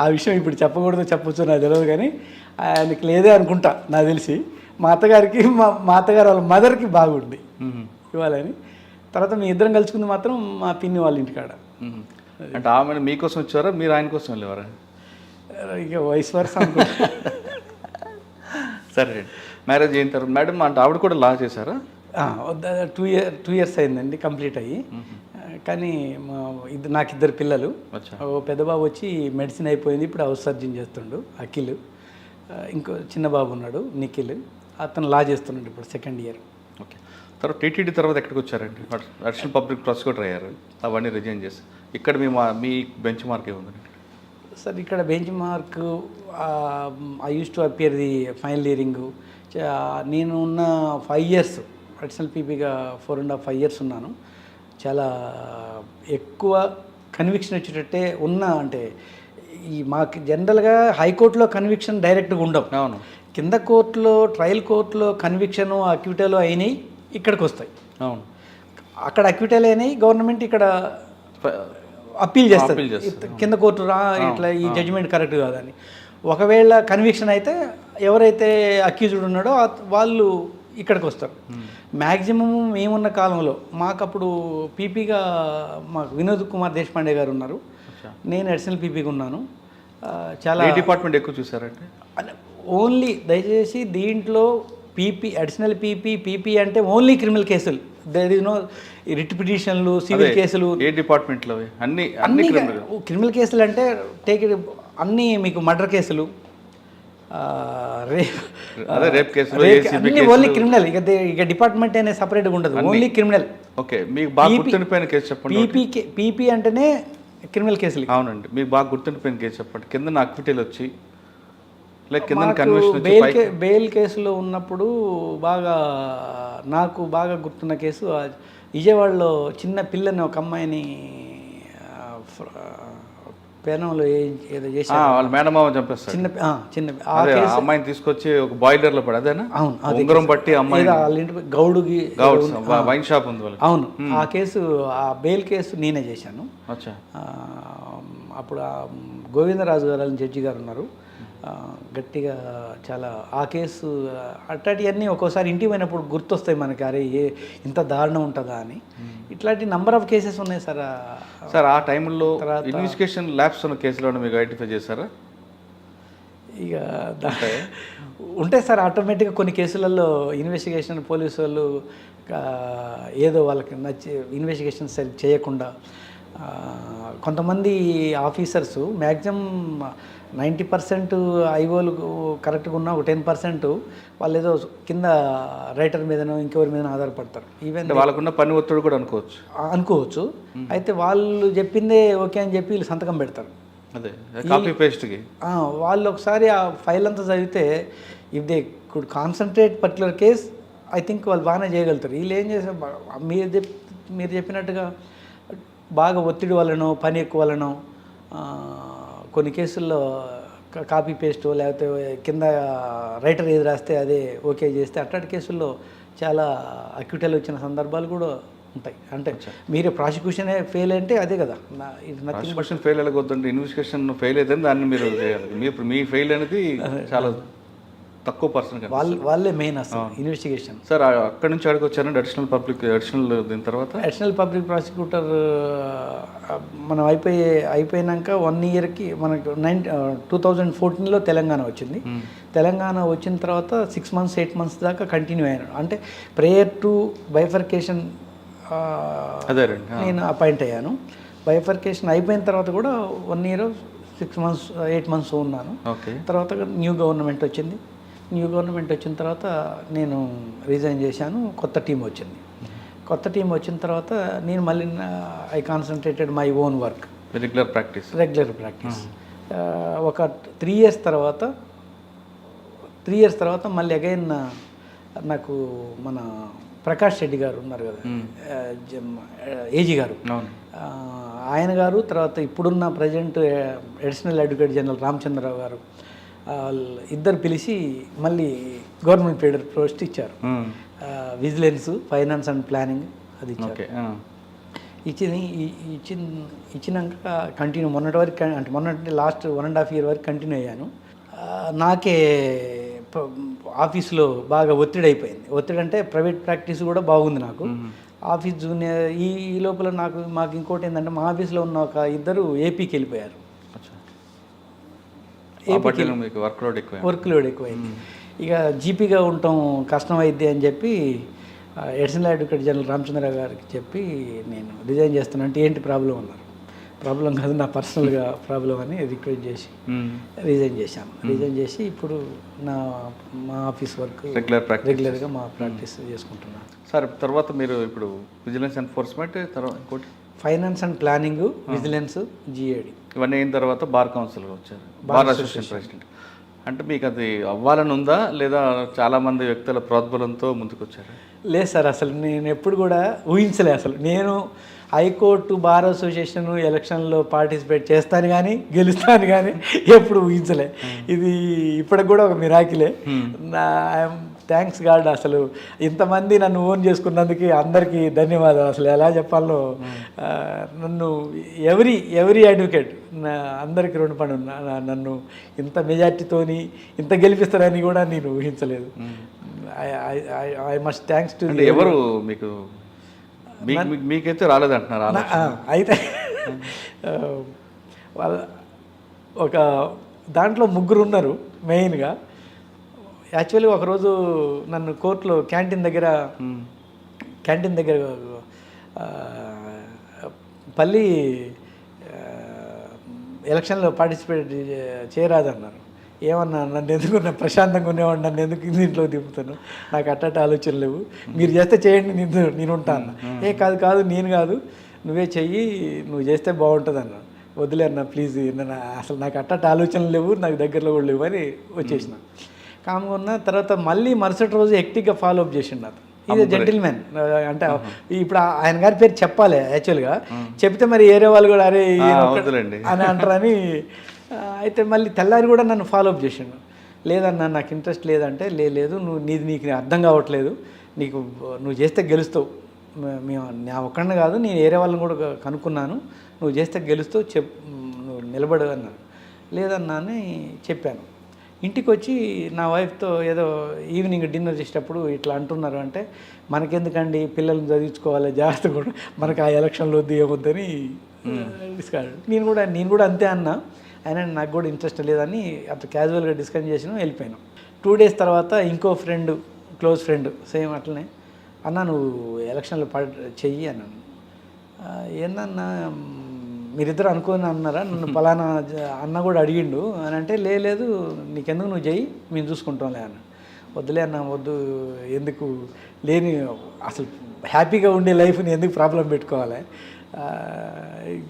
ఆ విషయం ఇప్పుడు చెప్పకూడదు, చెప్పొచ్చు నాకు తెలియదు, కానీ ఆయనకి లేదే అనుకుంటా నాకు తెలిసి. మా అత్తగారికి మా అత్తగారు వాళ్ళ మదర్కి బాగుంది ఇవ్వాలని. తర్వాత మీ ఇద్దరం కలుసుకుంది మాత్రం మా పిన్ని వాళ్ళ ఇంటికాడ. అంటే ఆమె మీకోసం వచ్చారా, మీరు ఆయన కోసం వెళ్ళేవారా? ఇక వయసు వరుస అనుకుంటా. సరే, మ్యారేజ్ అయిన తర్వాత మేడం అంటే ఆవిడ కూడా లా చేశారా? 2 years అయిందండి కంప్లీట్ అయ్యి. కానీ నాకు 2 పిల్లలు. ఓ పెద్ద బాబు వచ్చి మెడిసిన్ అయిపోయింది, ఇప్పుడు హౌస్ సర్జన్ చేస్తుండు అఖిల్. ఇంకో చిన్న బాబు ఉన్నాడు నిఖిల్, అతను లా చేస్తున్నాడు ఇప్పుడు 2nd year. ఓకే, తర్వాత టీటీడీ తర్వాత ఎక్కడికి వచ్చారండి? అడిషనల్ పబ్లిక్ ప్రాసిక్యూటర్ అయ్యారు, అవన్నీ రిజైన్ చేసి. ఇక్కడ మీ బెంచ్ మార్క్ ఏముందండి? సార్ ఇక్కడ bench mark I use to appear the final hearing. నేను ఉన్న 5 years అడిషనల్ పీపీగా 4.5 years ఉన్నాను. చాలా ఎక్కువ కన్విక్షన్ వచ్చేటట్టే అంటే మాకు జనరల్గా హైకోర్టులో కన్విక్షన్ డైరెక్ట్గా ఉండవు. అవును, కింద కోర్టులో ట్రయల్ కోర్టులో కన్విక్షను అక్విటలో అయినాయి, ఇక్కడికి వస్తాయి. అవును, అక్కడ అక్విటల్ అయినాయి, గవర్నమెంట్ ఇక్కడ అప్పీల్ చేస్తుంది. కింద కోర్టు ఇట్లా ఈ జడ్జిమెంట్ కరెక్ట్ కాదని. ఒకవేళ కన్విక్షన్ అయితే ఎవరైతే అక్యూజ్డ్ ఉన్నాడో వాళ్ళు ఇక్కడికి వస్తారు. మ్యాక్సిమం మేమున్న కాలంలో మాకప్పుడు పీపీగా మాకు వినోద్ కుమార్ దేశపాండే గారు ఉన్నారు, నేను అడిషనల్ పీపీగా ఉన్నాను. చాలా డిపార్ట్మెంట్ ఎక్కువ చూసారంటే ఓన్లీ దయచేసి దీంట్లో అడిషనల్ పీపీ అంటే ఓన్లీ క్రిమినల్ కేసులు. దేర్ ఇస్ నో రిట్ పిటిషన్లు, సివిల్ కేసులు. ఏ డిపార్ట్మెంట్లో? అన్ని క్రిమినల్ కేసులు అంటే అన్నీ మీకు మర్డర్ కేసులు, రేప్ కేసులు, అన్ని ఓన్లీ క్రిమినల్. ఇక డిపార్ట్మెంట్ అనేది సపరేట్గా ఉండదు, ఓన్లీ క్రిమినల్. ఓకే, మీకు బాగా గుర్తుండిపోయిన కేసు చెప్పండి. పీపీ అంటేనే క్రిమినల్ కేసులు. అవునండి, మీకు బాగా గుర్తుండిపోయిన కేసు చెప్పండి. కింద అక్విటల్ వచ్చి బెయిల్ కేసులో ఉన్నప్పుడు నాకు బాగా గుర్తున్న కేసు విజయవాడలో చిన్న పిల్లని ఒక అమ్మాయిని పేనంలో ఏదో చేశారు, మేనమామ చంపేస్తారు. చిన్న అమ్మాయిని తీసుకొచ్చి ఒక బాయిలర్లో పడి అదేనా? అవును, ఉంగరం బట్టి అమ్మాయి వాళ్ళ ఇంటి గౌడుకి వైన్ షాప్ ఉంది వాళ్ళకి. అవును, ఆ కేసు ఆ బెయిల్ కేసు నేనే చేశాను. అప్పుడు గోవిందరాజు గారు జడ్జి గారు ఉన్నారు, గట్టిగా చాలా ఆ కేసు అట్లాంటివన్నీ ఒక్కోసారి ఇంటికి పోయినప్పుడు గుర్తొస్తాయి మనకి, అరే ఇంత దారుణం ఉంటుందా అని. ఇట్లాంటి నంబర్ ఆఫ్ కేసెస్ ఉన్నాయి సార్. ఆ టైంలో ఇన్వెస్టిగేషన్ ల్యాబ్స్ ఉన్న కేసులో మీకు ఐడెంటిఫై చేశారా? ఇక ఉంటాయి సార్, ఆటోమేటిక్గా కొన్ని కేసులలో ఇన్వెస్టిగేషన్ పోలీసు వాళ్ళు ఏదో వాళ్ళకి నచ్చి ఇన్వెస్టిగేషన్ సరి చేయకుండా కొంతమంది ఆఫీసర్సు మ్యాక్సిమం 90% ఐఓలు కరెక్ట్గా ఉన్న ఒక 10% వాళ్ళు ఏదో కింద రైటర్ మీదనో ఇంకెవరి మీదనో ఆధారపడతారు. ఈవెన్ వాళ్ళకున్న పని ఒత్తిడి కూడా అనుకోవచ్చు. అయితే వాళ్ళు చెప్పిందే ఓకే అని చెప్పి వీళ్ళు సంతకం పెడతారు. అదే కాపీ పేస్ట్కి. వాళ్ళు ఒకసారి ఆ ఫైల్ అంతా చదివితే if they could concentrate particular case I think వాళ్ళు బాగానే చేయగలుగుతారు. వీళ్ళు ఏం చేశారు, మీరు మీరు చెప్పినట్టుగా బాగా ఒత్తిడి వలనో పని ఎక్కువ వలనో కొన్ని కేసుల్లో కాపీ పేస్ట్ లేకపోతే కింద రైటర్ ఏది రాస్తే అదే ఓకే చేస్తే అట్లాంటి కేసుల్లో చాలా అక్యూటల్ వచ్చిన సందర్భాలు కూడా ఉంటాయి. అంటే మీరే ప్రాసిక్యూషనే ఫెయిల్ అంటే అదే కదా, ప్రాసిక్యూషన్ ఫెయిల్ అవ్వద్దండి, ఇన్వెస్టిగేషన్ ఫెయిల్ అయితే దాన్ని మీరు చేయాలి. మీ ఫెయిల్ అనేది చాలా తక్కువ పర్సన్ వాళ్ళే మెయిన్ అసలు ఇన్వెస్టిగేషన్. సార్ అక్కడి నుంచి అడిగి వచ్చారండి అడిషనల్ దీని తర్వాత అడిషనల్ పబ్లిక్ ప్రాసిక్యూటర్ మనం అయిపోయినాక 1 ఇయర్కి మనకు 2014లో తెలంగాణ వచ్చింది. తెలంగాణ వచ్చిన తర్వాత 6 months 8 months దాకా కంటిన్యూ అయ్యాను. అంటే ప్రేయర్ టు బైఫర్కేషన్ నేను అపాయింట్ అయ్యాను. బైఫర్కేషన్ అయిపోయిన తర్వాత కూడా 1 year 6 months 8 months ఉన్నాను. తర్వాత న్యూ గవర్నమెంట్ వచ్చింది. న్యూ గవర్నమెంట్ వచ్చిన తర్వాత నేను రిజైన్ చేశాను. కొత్త టీం వచ్చింది. కొత్త టీం వచ్చిన తర్వాత నేను మళ్ళీ I concentrated my own work, regular practice. ఒక 3 years తర్వాత మళ్ళీ అగైన్ నాకు మన ప్రకాష్ రెడ్డి గారు ఉన్నారు కదా, ఏజీ గారు, ఆయన గారు, తర్వాత ఇప్పుడున్న present additional advocate general Ramachandrarao గారు ఇద్దరు పిలిచి మళ్ళీ గవర్నమెంట్ పేడర్ పోస్ట్ ఇచ్చారు. విజిలెన్స్, ఫైనాన్స్ అండ్ ప్లానింగ్ అది ఇచ్చారు. ఇచ్చినాక కంటిన్యూ మొన్నటి వరకు, అంటే మొన్నటి లాస్ట్ 1.5 year వరకు కంటిన్యూ అయ్యాను. నాకే ఆఫీస్లో బాగా ఒత్తిడి అయిపోయింది. ఒత్తిడి అంటే ప్రైవేట్ ప్రాక్టీస్ కూడా బాగుంది నాకు. ఆఫీస్ జూనియర్ ఈ లోపల మాకు ఇంకోటి ఏంటంటే మా ఆఫీస్లో ఉన్న ఒక ఇద్దరు ఏపీకి వెళ్ళిపోయారు. వర్క్ లోడ్ ఎక్కువైంది. ఇక జీపీగా ఉండటం కష్టమైద్ది అని చెప్పి అడిషనల్ అడ్వకేట్ జనరల్ రామచంద్రరావు గారికి చెప్పి నేను రిజైన్ చేస్తాను. అంటే ఏంటి ప్రాబ్లం అన్నారు. ప్రాబ్లం కాదు, నా పర్సనల్గా ప్రాబ్లం అని రిక్వెస్ట్ చేసి రిజైన్ చేశాను. రిజైన్ చేసి ఇప్పుడు మా ఆఫీస్ వర్క్ రెగ్యులర్గా మా ప్రాక్టీస్ చేసుకుంటున్నాను. సార్ తర్వాత మీరు ఇప్పుడు విజిలెన్స్ ఎన్ఫోర్స్మెంట్, తర్వాత ఇంకోటి finance and planning, vigilance, GAD ఇవన్నీ అయిన తర్వాత బార్ కౌన్సిల్ వచ్చారు, బార్ అసోసియేషన్ ప్రెసిడెంట్. అంటే మీకు అది అవ్వాలని ఉందా లేదా చాలామంది వ్యక్తుల ప్రోద్బలంతో ముందుకు వచ్చారు? లేదు సార్, అసలు నేను ఎప్పుడు కూడా ఊహించలే. అసలు నేను హైకోర్టు, బార్ అసోసియేషన్ ఎలక్షన్లో పార్టిసిపేట్ చేస్తాను కానీ గెలుస్తాను కానీ ఎప్పుడు ఊహించలే. ఇది ఇప్పటికి కూడా ఒక మిరాకిలే. I'm thanks God. అసలు ఇంతమంది నన్ను ఓన్ చేసుకున్నందుకు అందరికీ ధన్యవాదాలు. అసలు ఎలా చెప్పాలో నన్ను ఎవరీ అడ్వకేట్ అందరికీ రుణపడి ఉన్నా. నన్ను ఇంత మెజార్టీతోని ఇంత గెలిపిస్తారని కూడా నేను ఊహించలేదు. ఐ మస్ట్ థ్యాంక్స్ టు ఎవరు మీకు మీకైతే రాలేదంటున్నారు. అయితే వాళ్ళ ఒక దాంట్లో 3 ఉన్నారు మెయిన్గా. యాక్చువల్లీ ఒకరోజు నన్ను కోర్టులో క్యాంటీన్ దగ్గర పల్లి ఎలక్షన్లో పార్టిసిపేట్ చేయరాదన్నారు. ఏమన్నా నన్ను ఎందుకు ప్రశాంతంగా ఉండేవాడు, నన్ను ఎందుకు ఇంట్లో దింపుతాను, నాకు అట్టట ఆలోచనలు లేవు, మీరు చేస్తే చేయండి, నేను ఉంటాను. కాదు నేను కాదు, నువ్వే చెయ్యి, నువ్వు చేస్తే బాగుంటుంది అన్న. వదిలే అన్న ప్లీజ్, అసలు నాకు అట్టట ఆలోచనలు లేవు, నాకు దగ్గరలో కూడా లేవు అని వచ్చేసిన. కామ్గా ఉన్న తర్వాత మళ్ళీ మరుసటి రోజు హెక్టిక్గా ఫాలో అప్ చేసిండు అతను. ఇది జెంటిల్మెన్. అంటే ఇప్పుడు ఆయన గారి పేరు చెప్పాలి యాక్చువల్గా, చెప్తే మరి ఏరే వాళ్ళు కూడా అరే అని అంటారని. అయితే మళ్ళీ తెల్లారి కూడా నన్ను ఫాలో అప్ చేసిండు. లేదన్నా నాకు ఇంట్రెస్ట్ లేదంటే, లేదు నీకు అర్థం కావట్లేదు, నువ్వు చేస్తే గెలుస్తావు, నా ఒక్కడిని కాదు నేను ఏరే వాళ్ళని కూడా కనుక్కున్నాను, నువ్వు చేస్తే గెలుస్తావు, నువ్వు నిలబడు అన్నాను. లేదన్నా అని చెప్పాను. ఇంటికి వచ్చి నా వైఫ్తో ఏదో ఈవినింగ్ డిన్నర్ చేసేటప్పుడు ఇట్లా అంటున్నారు. అంటే మనకెందుకండి, పిల్లల్ని చదివించుకోవాలి, జాగ్రత్త కూడా, మనకు ఆ ఎలక్షన్లో వద్దు ఏమొద్దని డిస్కస్. నేను కూడా అంతే అన్నా. అయినా నాకు కూడా ఇంట్రెస్ట్ లేదని అట్లా క్యాజువల్గా డిస్కస్ చేసినా వెళ్ళిపోయాను. 2 days తర్వాత ఇంకో ఫ్రెండ్, క్లోజ్ ఫ్రెండ్ సేమ్ అట్లనే, అన్న నువ్వు ఎలక్షన్లో చెయ్యి అన్నాను. ఏందన్నా మీరిద్దరు అనుకుని అన్నారా, నన్ను పలానా అన్న కూడా అడిగిండు అని అంటే, లేదు నీకెందుకు, నువ్వు చెయ్యి, మేము చూసుకుంటాంలే అన్న. వద్దులే అన్న, వద్దు, ఎందుకు లేని అసలు హ్యాపీగా ఉండే లైఫ్ని ఎందుకు ప్రాబ్లం పెట్టుకోవాలి,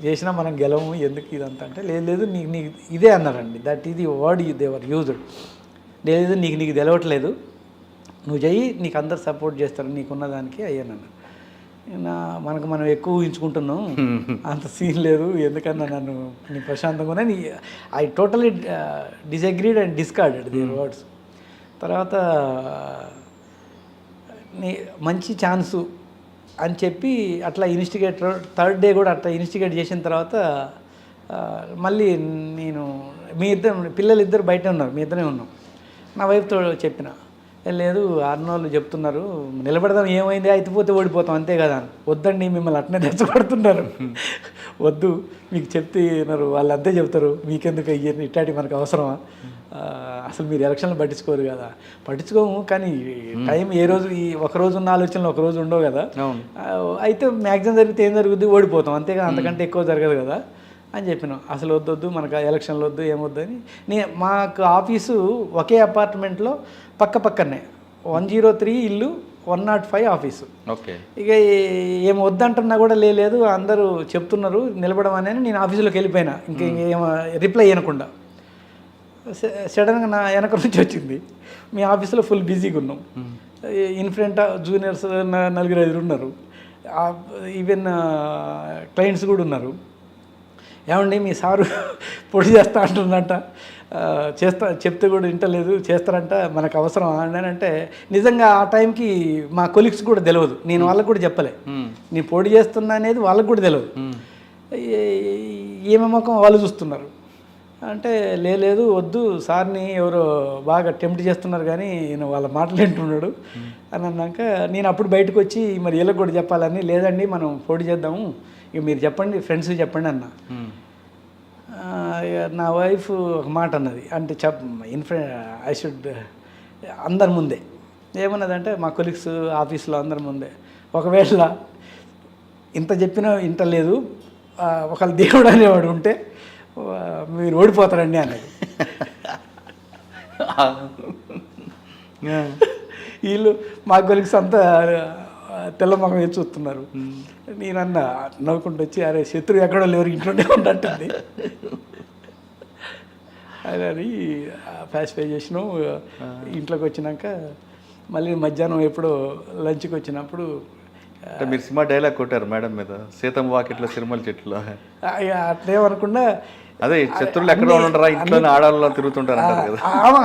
చేసినా మనం గెలవము, ఎందుకు ఇదంతా అంటే, లేదు నీకు ఇదే అన్నారండి. దట్ ఇది వర్డ్ దేవర్ యూజ్డ్. లేదు నీకు తెలవట్లేదు, నువ్వు చెయ్యి, నీకు అందరు సపోర్ట్ చేస్తారు నీకున్న దానికి అయ్యానన్న. మనకు మనం ఎక్కువ ఊహించుకుంటున్నాం, అంత సీన్ లేదు, ఎందుకన్నా నన్ను నీ ప్రశాంతంగానే I totally disagreed and discarded their words. తర్వాత నీ మంచి ఛాన్సు అని చెప్పి అట్లా ఇన్వెస్టిగేటర్ థర్డ్ డే కూడా అట్లా ఇన్వెస్టిగేట్ చేసిన తర్వాత మళ్ళీ నేను పిల్లలిద్దరు బయట ఉన్నారు, మీ ఇద్దరే ఉన్నాం. నా వైఫ్తో చెప్పిన, లేదు అన్నోళ్ళు చెప్తున్నారు నిలబడదాం, ఏమైంది అయిపోతే ఓడిపోతాం అంతే కదా. వద్దండి, మిమ్మల్ని అట్నే తెచ్చబడుతున్నారు, వద్దు, మీకు చెప్తున్నారు, వాళ్ళు అంతే చెప్తారు, మీకెందుకు అయ్యి ఇట్లాంటి మనకు అవసరమా, అసలు మీరు ఎలక్షన్లు పట్టించుకోరు కదా. పట్టించుకోము, కానీ టైం ఏ రోజు ఈ ఒకరోజు ఉన్న ఆలోచనలు ఒకరోజు ఉండవు కదా. అయితే మ్యాక్సిమం జరిగితే ఏం జరుగుద్ది, ఓడిపోతాం అంతేగా, అంతకంటే ఎక్కువ జరగదు కదా అని చెప్పినాం. అసలు వద్దొద్దు, మనకు ఎలక్షన్లు వద్దు, ఏమొద్దు అని. మాకు ఆఫీసు ఒకే అపార్ట్మెంట్లో పక్కనే 103 ఇల్లు, 105 ఆఫీసు. ఓకే. ఇక ఏం వద్దంటున్నా కూడా లేదు, అందరూ చెప్తున్నారు నిలబడమని. నేను ఆఫీసులోకి వెళ్ళిపోయినా, ఇంకేం రిప్లై చేయకుండా. సడన్గా నా వెనక నుంచి వచ్చింది, మీ ఆఫీసులో ఫుల్ బిజీగా ఉన్నాం, ఇన్ ఫ్రంట్ జూనియర్స్ 4-5 ఉన్నారు, ఈవెన్ క్లయింట్స్ కూడా ఉన్నారు. ఏమండి మీ సారు పొడి చేస్తా అంటున్నట్ట, చెప్తే కూడా వింటలేదు, చేస్తారంట, మనకు అవసరం అని అంటే. నిజంగా ఆ టైంకి మా కొలీగ్స్ కూడా తెలియదు, నేను వాళ్ళకు కూడా చెప్పలే నేను పొడి చేస్తున్నా అనేది, వాళ్ళకు కూడా తెలియదు. ఏమే ముఖం వాళ్ళు చూస్తున్నారు అంటే, లేదు వద్దు, సార్ని ఎవరో బాగా టెంప్ట్ చేస్తున్నారు కానీ నేను వాళ్ళ మాటలు వింటున్నాడు అని అన్నాక, నేను అప్పుడు బయటకు వచ్చి మరి వీళ్ళకి కూడా చెప్పాలని, లేదండి మనం పోటీ చేద్దాము, ఇక మీరు చెప్పండి, ఫ్రెండ్స్కి చెప్పండి అన్న. నా వైఫ్ ఒక మాట అన్నది, అంటే ఐ షుడ్ అందరి ముందే ఏమన్నదంటే, మా కొలీగ్స్ ఆఫీస్లో అందరి ముందే, ఒకవేళ ఇంత చెప్పినా ఇంత లేదు, ఒకళ్ళ దేవుడు అనేవాడు ఉంటే మీరు ఓడిపోతారండి అన్నది. వీళ్ళు మా కొలీగ్స్ అంతా తెల్ల మొహం వేసి చూస్తున్నారు. నేనన్నా నవ్వుకుంటూ వచ్చి, అరే శత్రువు ఎక్కడో లేరు, ఇంట్లోనే ఉన్నట్టుంది అని పాసిఫై చేసినాం. ఇంట్లోకి వచ్చినాక మళ్ళీ మధ్యాహ్నం ఎప్పుడో లంచ్కి వచ్చినప్పుడు మీరు సినిమా డైలాగ్ కొట్టారు మేడం మీద, సీతమ్మ వాకిట్లో సిరిమల చెట్లు, అట్లేమనకుండా అదే శత్రువులు ఎక్కడ ఉండరా, ఇంట్లోనే ఆడవాళ్ళు తిరుగుతుంటారు కదా.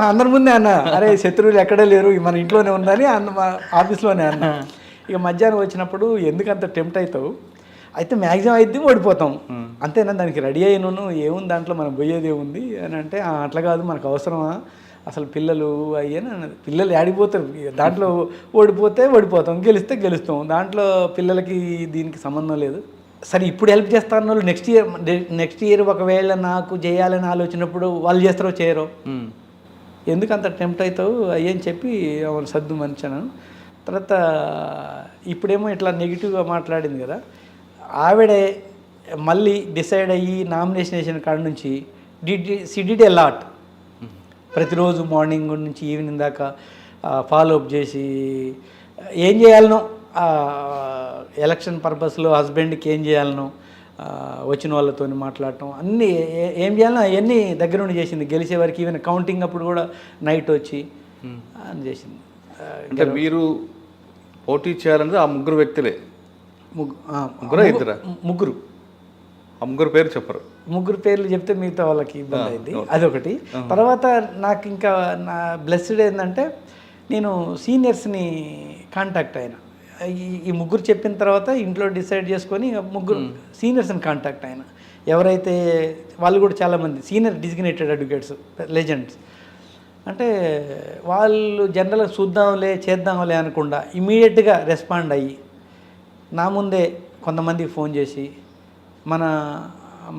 అందరి ముందే అన్న, అరే శత్రువులు ఎక్కడే లేరు, మన ఇంట్లోనే ఉందని మా ఆఫీస్లోనే అన్న. ఇక మధ్యాహ్నం వచ్చినప్పుడు ఎందుకంత టెంప్ట్ అవుతావు, అయితే మ్యాక్సిమం అయితే ఓడిపోతాం అంతేనా, దానికి రెడీ అయినాను, ఏముంది దాంట్లో మనం పోయేది ఏముంది అని అంటే, అట్లా కాదు, మనకు అవసరమా అసలు పిల్లలు అయ్యని అన్నది. పిల్లలు ఆడిపోతారు దాంట్లో, ఓడిపోతే ఓడిపోతాం, గెలిస్తే గెలుస్తాం, దాంట్లో పిల్లలకి దీనికి సంబంధం లేదు. సరే ఇప్పుడు హెల్ప్ చేస్తాను వాళ్ళు నెక్స్ట్ ఇయర్ ఒకవేళ నాకు చేయాలని ఆలోచనప్పుడు వాళ్ళు చేస్తారో చేయరో, ఎందుకు అంత టెంప్ట్ అవుతావు అయ్యని చెప్పి అవును సర్దు మంచాను. తర్వాత ఇప్పుడేమో ఇట్లా నెగిటివ్గా మాట్లాడింది కదా, ఆవిడే మళ్ళీ డిసైడ్ అయ్యి నామినేషన్ వేసిన కాడ నుంచి డిడ్ ఎ లాట్. ప్రతిరోజు మార్నింగ్ నుంచి ఈవినింగ్ దాకా ఫాలో అప్ చేసి ఏం చేయాలనో, ఎలక్షన్ పర్పస్లో హస్బెండ్కి ఏం చేయాలనో, వచ్చిన వాళ్ళతో మాట్లాడటం, అన్నీ ఏం చేయాలనో అవన్నీ దగ్గర నుండి చేసింది. గెలిచే వరకు ఈవెన్ కౌంటింగ్ అప్పుడు కూడా నైట్ వచ్చి అని చేసింది. అంటే మీరు పోటీ చేయాలన్నది ఆ ముగ్గురు వ్యక్తులే, ముగ్గురు ఆ ముగ్గురు పేరు చెప్పరు, ముగ్గురు పేర్లు చెప్తే మిగతా వాళ్ళకి ఇబ్బంది అయింది, అదొకటి. తర్వాత నాకు ఇంకా నా బ్లెస్డ్ ఏంటంటే, నేను సీనియర్స్ని కాంటాక్ట్ అయినా, ఈ ముగ్గురు చెప్పిన తర్వాత ఇంట్లో డిసైడ్ చేసుకొని ముగ్గురు సీనియర్స్ని కాంటాక్ట్ అయినా. ఎవరైతే వాళ్ళు కూడా చాలామంది సీనియర్ డిజిగ్నేటెడ్ అడ్వకేట్స్, లెజెండ్స్, అంటే వాళ్ళు జనరల్గా చూద్దాంలే చేద్దాంలే అనకుండా ఇమీడియట్గా రెస్పాండ్ అయ్యి నా ముందే కొంతమందికి ఫోన్ చేసి,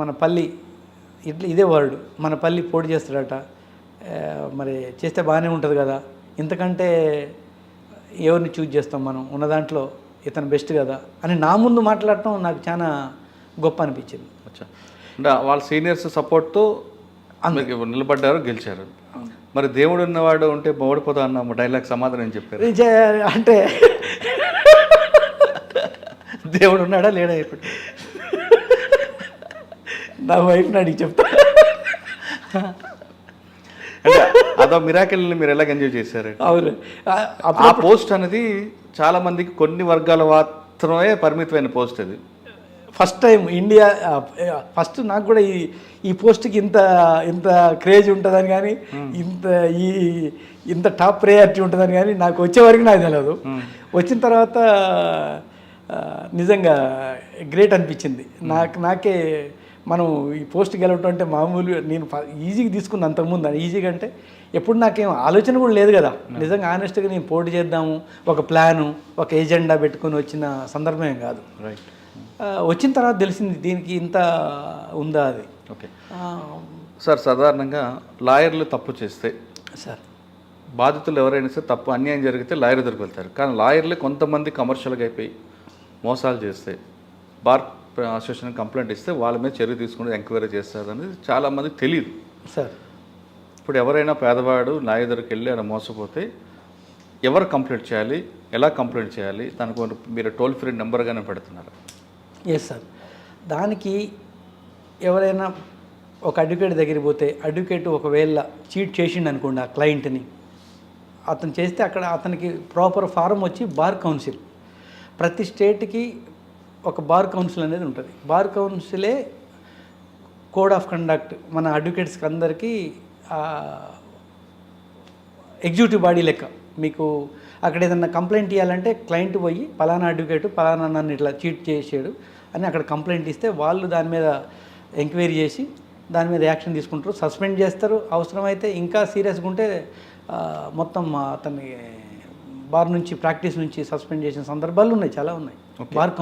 మన పల్లి ఇదే వర్డ్, మన పల్లి పోటీ చేస్తాడట, మరి చేస్తే బాగానే ఉంటుంది కదా, ఇంతకంటే ఎవరిని చూజ్ చేస్తాం మనం, ఉన్న దాంట్లో ఇతను బెస్ట్ కదా అని నా ముందు మాట్లాడటం నాకు చాలా గొప్ప అనిపించింది. అంటే వాళ్ళ సీనియర్స్ సపోర్ట్తో నిలబడ్డారు, గెలిచారు. మరి దేవుడు ఉన్నవాడు ఉంటే ఓడిపోతా అన్న డైలాగ్ సమాధానం చెప్పారు. అంటే దేవుడు ఉన్నాడా లేడా ఇప్పుడు నా వైఫ్ని అడిగి చెప్తా. అంటే అదో మిరాకిల్ని మీరు ఎలాగ ఎంజాయ్ చేశారు? అవును, ఆ పోస్ట్ అనేది చాలా మందికి కొన్ని వర్గాల మాత్రమే పరిమితమైన పోస్ట్ ఇది. ఫస్ట్ టైం ఇండియా, ఫస్ట్ నాకు కూడా ఈ పోస్ట్కి ఇంత ఇంత క్రేజ్ ఉంటుందని కానీ ఇంత ఇంత టాప్ ప్రయారిటీ ఉంటుందని కానీ నాకు వచ్చేవరకు నాకు తెలియదు. వచ్చిన తర్వాత నిజంగా గ్రేట్ అనిపించింది నాకే. మనం ఈ పోస్ట్ గెలవటం అంటే మామూలు నేను ఈజీగా తీసుకున్న అంతకుముందు ఈజీగా అంటే ఎప్పుడు నాకేం ఆలోచన కూడా లేదు కదా. నిజంగా ఆనెస్ట్గా నేను పోటీ చేద్దాము ఒక ప్లాను ఒక ఎజెండా పెట్టుకొని వచ్చిన సందర్భమే కాదు. రైట్. వచ్చిన తర్వాత తెలిసింది దీనికి ఇంత ఉందా అది. ఓకే సార్, సాధారణంగా లాయర్లు తప్పు చేస్తే సార్ బాధితులు ఎవరైనా సరే తప్పు అన్యాయం జరిగితే లాయర్ దగ్గరికి వెళ్తారు. కానీ లాయర్లే కొంతమంది కమర్షియల్గా అయిపోయి మోసాలు చేస్తే బార్ అసోసియేషన్ కంప్లైంట్ ఇస్తే వాళ్ళ మీద చర్య తీసుకుని ఎంక్వైరీ చేస్తారు అనేది చాలామందికి తెలియదు సార్. ఇప్పుడు ఎవరైనా పేదవాడు లాయర్ దగ్గరికి వెళ్ళి అలా మోసపోతే ఎవరు కంప్లైంట్ చేయాలి, ఎలా కంప్లైంట్ చేయాలి, దానికి మీరు టోల్ ఫ్రీ నెంబర్గానే పెడుతున్నారు? Yes sir. దానికి ఎవరైనా ఒక అడ్వకేట్ దగ్గరికి పోతే అడ్వకేట్ ఒకవేళ చీట్ చేసిండు అనుకోండి ఆ క్లయింట్ని, అతను చేస్తే అక్కడ అతనికి ప్రాపర్ ఫారం వచ్చి బార్ కౌన్సిల్, ప్రతి స్టేట్కి ఒక బార్ కౌన్సిల్ అనేది ఉంటుంది. బార్ కౌన్సిలే కోడ్ ఆఫ్ కండక్ట్ మన అడ్వకేట్స్కి అందరికీ ఎగ్జిక్యూటివ్ బాడీ లెక్క. మీకు అక్కడ ఏదన్నా కంప్లైంట్ ఇవ్వాలంటే క్లయింట్ పోయి పలానా అడ్వకేటు పలానా నన్ను ఇట్లా చీట్ చేసాడు అని అక్కడ కంప్లైంట్ ఇస్తే వాళ్ళు దాని మీద ఎంక్వైరీ చేసి దాని మీద యాక్షన్ తీసుకుంటారు, సస్పెండ్ చేస్తారు. అవసరమైతే ఇంకా సీరియస్గా ఉంటే మొత్తం అతన్ని బార్ నుంచి ప్రాక్టీస్ నుంచి సస్పెండ్ చేసిన సందర్భాలు ఉన్నాయి, చాలా ఉన్నాయి. బార్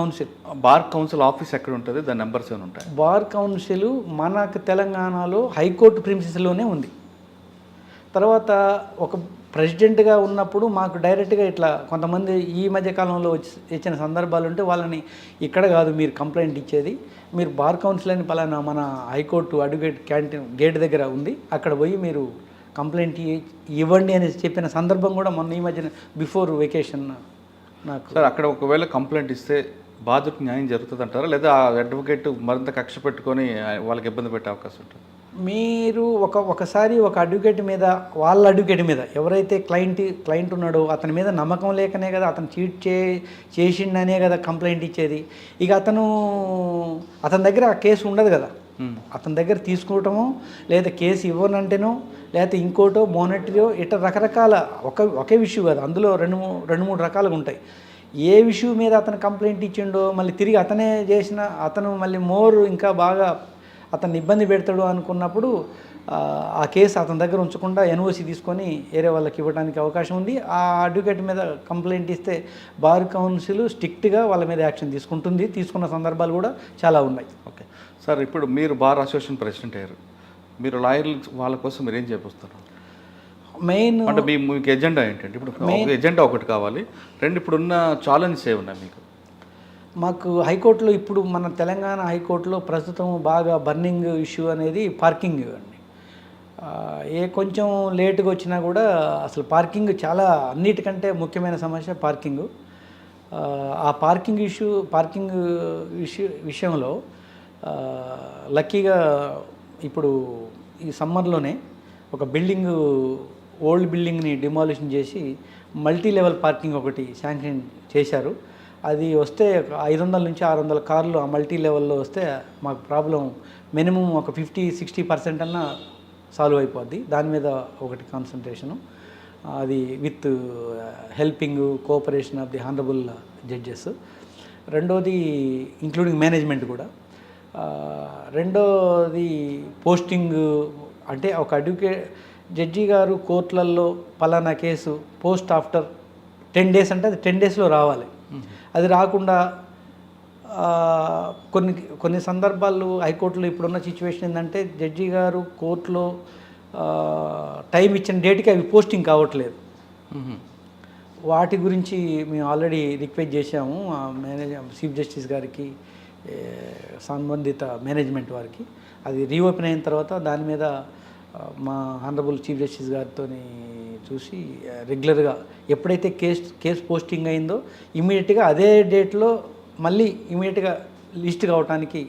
కౌన్సిల్ ఆఫీస్ ఎక్కడ ఉంటుంది, దాని నెంబర్స్ ఏమైనా ఉంటాయి? బార్ కౌన్సిల్ మనకు తెలంగాణలో హైకోర్టు ప్రిన్సిస్లోనే ఉంది. తర్వాత ఒక ప్రెసిడెంట్గా ఉన్నప్పుడు మాకు డైరెక్ట్గా ఇట్లా కొంతమంది ఈ మధ్య కాలంలో ఇచ్చిన సందర్భాలు ఉంటే వాళ్ళని ఇక్కడ కాదు మీరు కంప్లైంట్ ఇచ్చేది, మీరు బార్ కౌన్సిల్ అని పలానా మన హైకోర్టు అడ్వకేట్ క్యాంటీన్ గేట్ దగ్గర ఉంది, అక్కడ పోయి మీరు కంప్లైంట్ ఇవ్వండి అని చెప్పిన సందర్భం కూడా మొన్న ఈ మధ్యన బిఫోర్ వెకేషన్ నాకు. సార్, అక్కడ ఒకవేళ కంప్లైంట్ ఇస్తే బాధితుడికి న్యాయం జరుగుతుంది అంటారా, లేదా ఆ అడ్వకేట్ మరింత కక్ష పెట్టుకొని వాళ్ళకి ఇబ్బంది పెట్టే అవకాశం ఉంటుంది? మీరు ఒకసారి ఒక అడ్వకేట్ మీద వాళ్ళ అడ్వకేట్ మీద ఎవరైతే క్లయింట్ ఉన్నాడో అతని మీద నమ్మకం లేకనే కదా అతను చీట్ చేసిండనే కదా కంప్లైంట్ ఇచ్చేది. ఇక అతని దగ్గర ఆ కేసు ఉండదు కదా, అతని దగ్గర తీసుకోవటమో లేదా కేసు ఇవ్వనంటేనో లేకపోతే ఇంకోటో మోనటరీయో ఇట్లా రకరకాల ఒకే విషయం కదా, అందులో రెండు మూడు రకాలుగా ఉంటాయి. ఏ విషయం మీద అతను కంప్లైంట్ ఇచ్చిండో మళ్ళీ తిరిగి అతనే చేసిన అతను మళ్ళీ ఇంకా బాగా అతన్ని ఇబ్బంది పెడతాడు అనుకున్నప్పుడు ఆ కేసు అతని దగ్గర ఉంచకుండా ఎన్ఓసి తీసుకొని వేరే వాళ్ళకి ఇవ్వడానికి అవకాశం ఉంది. ఆ అడ్వకేట్ మీద కంప్లైంట్ ఇస్తే బార్ కౌన్సిల్ స్ట్రిక్ట్గా వాళ్ళ మీద యాక్షన్ తీసుకుంటుంది, తీసుకున్న సందర్భాలు కూడా చాలా ఉన్నాయి. ఓకే సార్, ఇప్పుడు మీరు బార్ అసోసియేషన్ ప్రెసిడెంట్ అయ్యారు, మీరు లాయర్లు వాళ్ళ కోసం మీరు ఏం చేపిస్తారు? మెయిన్ అంటే మీకు ఎజెండా ఏంటంటే ఇప్పుడు ఎజెండా ఒకటి కావాలి, రెండు ఇప్పుడున్న ఛాలెంజెస్ ఏమున్నాయి మీకు? మాకు హైకోర్టులో ఇప్పుడు మన తెలంగాణ హైకోర్టులో ప్రస్తుతం బాగా బర్నింగ్ ఇష్యూ అనేది పార్కింగ్ అండి. కొంచెం లేటుగా వచ్చినా కూడా అసలు పార్కింగ్ చాలా అన్నిటికంటే ముఖ్యమైన సమస్య పార్కింగ్. ఆ పార్కింగ్ విషయంలో లక్కీగా ఇప్పుడు ఈ సమ్మర్లోనే ఒక ఓల్డ్ బిల్డింగ్ని డిమాలిషన్ చేసి మల్టీ లెవెల్ పార్కింగ్ ఒకటి శాంక్షన్ చేశారు. అది వస్తే 500 నుంచి 600 కార్లు ఆ మల్టీ లెవెల్లో వస్తే మాకు ప్రాబ్లం మినిమం ఒక 50-60% అన్నా సాల్వ్ అయిపోద్ది. దాని మీద ఒకటి కాన్సన్ట్రేషను, అది with helping cooperation of the honourable judges. రెండోది ఇంక్లూడింగ్ మేనేజ్మెంట్ కూడా. రెండోది పోస్టింగ్, అంటే ఒక జడ్జి గారు కోర్టులలో పలానా కేసు పోస్ట్ ఆఫ్టర్ 10 days అంటే అది 10 daysలో రావాలి. అది రాకుండా కొన్ని సందర్భాలు హైకోర్టులో ఇప్పుడున్న సిచ్యువేషన్ ఏంటంటే జడ్జి గారు కోర్టులో టైం ఇచ్చిన డేట్కి అవి పోస్టింగ్ కావట్లేదు. వాటి గురించి మేము ఆల్రెడీ రిక్వెస్ట్ చేశాము చీఫ్ జస్టిస్ గారికి, సంబంధిత మేనేజ్మెంట్ వారికి. అది రీఓపెన్ అయిన తర్వాత దాని మీద మా హానరబుల్ చీఫ్ జస్టిస్ గారితో చూసి రెగ్యులర్గా ఎప్పుడైతే కేసు పోస్టింగ్ అయిందో ఇమీడియట్గా అదే డేట్లో మళ్ళీ ఇమీడియట్గా లిస్ట్ కావడానికి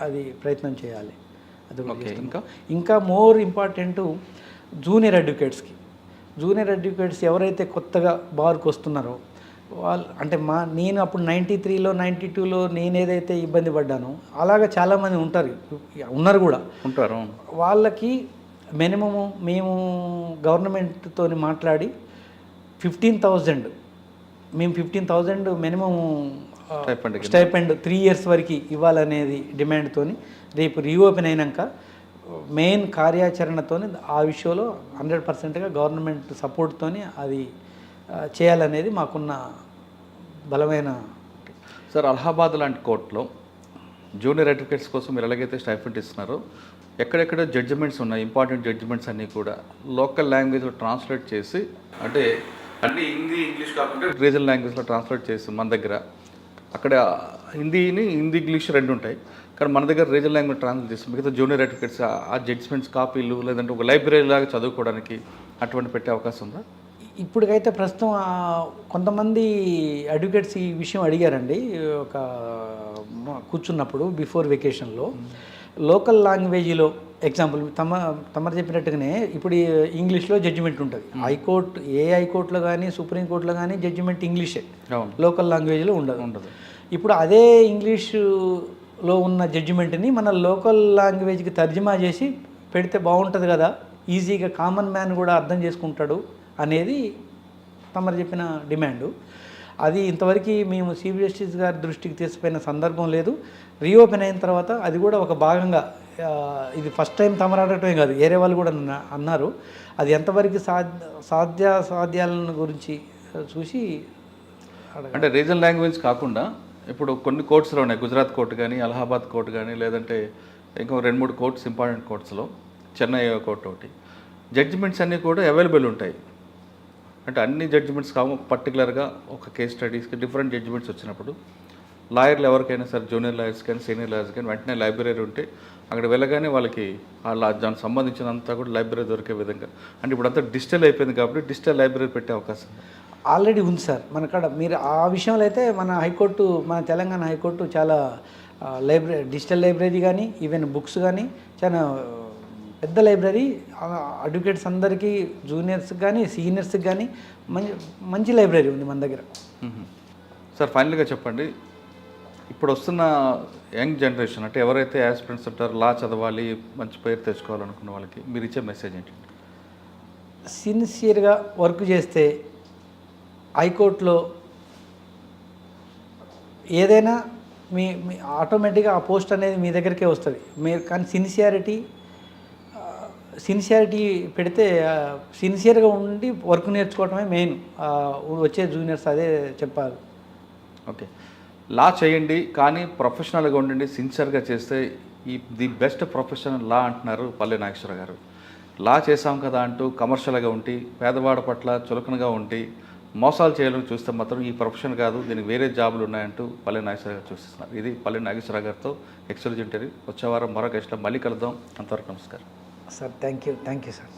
అది ప్రయత్నం చేయాలి. అది ఇంకా మోర్ ఇంపార్టెంట్ జూనియర్ అడ్వకేట్స్ ఎవరైతే కొత్తగా బార్కి వస్తున్నారో వాళ్ళు అంటే నేను అప్పుడు 93లో 92లో నేను ఏదైతే ఇబ్బంది పడ్డానో అలాగా చాలామంది ఉన్నారు కూడా. ఉంటారు. వాళ్ళకి మినిమము మేము గవర్నమెంట్తో మాట్లాడి 15,000 మేము 15,000 మినిమము స్టైపెండ్ 3 years వరకు ఇవ్వాలనేది డిమాండ్తో రేపు రీఓపెన్ అయినాక మెయిన్ కార్యాచరణతో ఆ విషయంలో 100%గా గవర్నమెంట్ సపోర్ట్తో అది చేయాలనేది మాకున్న బలమైన. సార్, అలహాబాద్ లాంటి కోర్టులో జూనియర్ అడ్వకేట్స్ కోసం మీరు ఎలాగైతే స్టైఫెంట్ ఇస్తున్నారో ఎక్కడెక్కడ జడ్జిమెంట్స్ ఉన్నాయి, ఇంపార్టెంట్ జడ్జిమెంట్స్ అన్నీ కూడా లోకల్ లాంగ్వేజ్లో ట్రాన్స్లేట్ చేసి, అంటే అన్ని హిందీ ఇంగ్లీష్ కాకుండా రీజనల్ లాంగ్వేజ్లో ట్రాన్స్లేట్ చేసి మన దగ్గర, అక్కడ హిందీ ఇంగ్లీష్ రెండు ఉంటాయి, కానీ మన దగ్గర రీజనల్ లాంగ్వేజ్ ట్రాన్స్లేట్ చేసి మిగతా జూనియర్ అడ్వకేట్స్ ఆ జడ్జిమెంట్స్ కాపీలు లేదంటే ఒక లైబ్రరీ లాగా చదువుకోవడానికి అటువంటి పెట్టే అవకాశం ఉందా? ఇప్పటికైతే ప్రస్తుతం కొంతమంది అడ్వకేట్స్ ఈ విషయం అడిగారండి. ఒక కూర్చున్నప్పుడు బిఫోర్ వెకేషన్లో లోకల్ లాంగ్వేజ్లో ఎగ్జాంపుల్ తమరు చెప్పినట్టుగానే ఇప్పుడు ఇంగ్లీష్లో జడ్జిమెంట్ ఉంటుంది. హైకోర్టు హైకోర్టులో కానీ సుప్రీంకోర్టులో కానీ జడ్జిమెంట్ ఇంగ్లీషే, లోకల్ లాంగ్వేజ్లో ఉండదు. ఇప్పుడు అదే ఇంగ్లీషులో ఉన్న జడ్జిమెంట్ని మన లోకల్ లాంగ్వేజ్కి తర్జుమా చేసి పెడితే బాగుంటుంది కదా, ఈజీగా కామన్ మ్యాన్ కూడా అర్థం చేసుకుంటాడు అనేది తమరు చెప్పిన డిమాండు. అది ఇంతవరకు మేము చీఫ్ జస్టిస్ గారి దృష్టికి తీసుకుపోయిన సందర్భం లేదు. రీఓపెన్ అయిన తర్వాత అది కూడా ఒక భాగంగా, ఇది ఫస్ట్ టైం తమరు అడగటమే కాదు, వేరే వాళ్ళు కూడా అన్నారు. అది ఎంతవరకు సాధ్యాలను గురించి చూసి అంటే రీజనల్ లాంగ్వేజ్ కాకుండా ఇప్పుడు కొన్ని కోర్ట్స్లో ఉన్నాయి, గుజరాత్ కోర్టు కానీ, అలహాబాద్ కోర్టు కానీ, లేదంటే ఇంకో 2-3 కోర్ట్స్, ఇంపార్టెంట్ కోర్ట్స్లో చెన్నై కోర్టు ఒకటి, జడ్జిమెంట్స్ అన్నీ కూడా అవైలబుల్ ఉంటాయి. అంటే అన్ని జడ్జిమెంట్స్ కావు, పర్టికులర్గా ఒక కేస్ స్టడీస్కి డిఫరెంట్ జడ్జిమెంట్స్ వచ్చినప్పుడు లాయర్లు ఎవరికైనా సరే, జూనియర్ లాయర్స్ కానీ సీనియర్ లాయర్స్ కానీ వెంటనే లైబ్రరీ ఉంటే అక్కడ వెళ్ళగానే వాళ్ళకి దానికి సంబంధించినంతా కూడా లైబ్రరీ దొరికే విధంగా, అంటే ఇప్పుడు అంతా డిజిటల్ అయిపోయింది కాబట్టి డిజిటల్ లైబ్రరీ పెట్టే అవకాశం ఆల్రెడీ ఉంది సార్ మన కాడ. మీరు ఆ విషయంలో అయితే మన హైకోర్టు, మన తెలంగాణ హైకోర్టు చాలా డిజిటల్ లైబ్రరీ కానీ ఈవెన్ బుక్స్ కానీ చాలా పెద్ద లైబ్రరీ, అడ్వకేట్స్ అందరికీ జూనియర్స్కి కానీ సీనియర్స్కి కానీ మంచి లైబ్రరీ ఉంది మన దగ్గర. సార్, ఫైనల్గా చెప్పండి, ఇప్పుడు వస్తున్న యంగ్ జనరేషన్, అంటే ఎవరైతే యాస్పిరెంట్స్ ఉంటారో, లా చదవాలి, మంచి పేరు తెచ్చుకోవాలనుకున్న వాళ్ళకి మీరు ఇచ్చే మెసేజ్ ఏంటి? సిన్సియర్గా వర్క్ చేస్తే హైకోర్టులో ఏదైనా మీ ఆటోమేటిక్గా ఆ పోస్ట్ అనేది మీ దగ్గరికే వస్తుంది. మీరు కానీ సిన్సియారిటీ పెడితే, సిన్సియర్గా ఉండి వర్క్ నేర్చుకోవటమే మెయిన్. వచ్చే జూనియర్స్ అదే చెప్పాలి. ఓకే, లా చేయండి కానీ ప్రొఫెషనల్గా ఉండండి, సిన్సియర్గా చేస్తే ది బెస్ట్ ప్రొఫెషనల్ లా అంటున్నారు పల్లె నాగేశ్వర గారు. లా చేసాం కదా అంటూ కమర్షియల్గా ఉండి, పేదవాడ పట్ల చులకనగా ఉండి మోసాలు చేయాలని చూస్తే మాత్రం ఈ ప్రొఫెషన్ కాదు, దీనికి వేరే జాబులు ఉన్నాయంటూ పల్లె నాగేశ్వర గారు చూపిస్తున్నారు. ఇది పల్లె నాగేశ్వర గారితో ఎక్స్క్లూజివ్. వచ్చే వారం మరొక గెస్ట్లో మళ్ళీ కలుద్దాం. అంతవరకు నమస్కారం సార్. Thank you sir.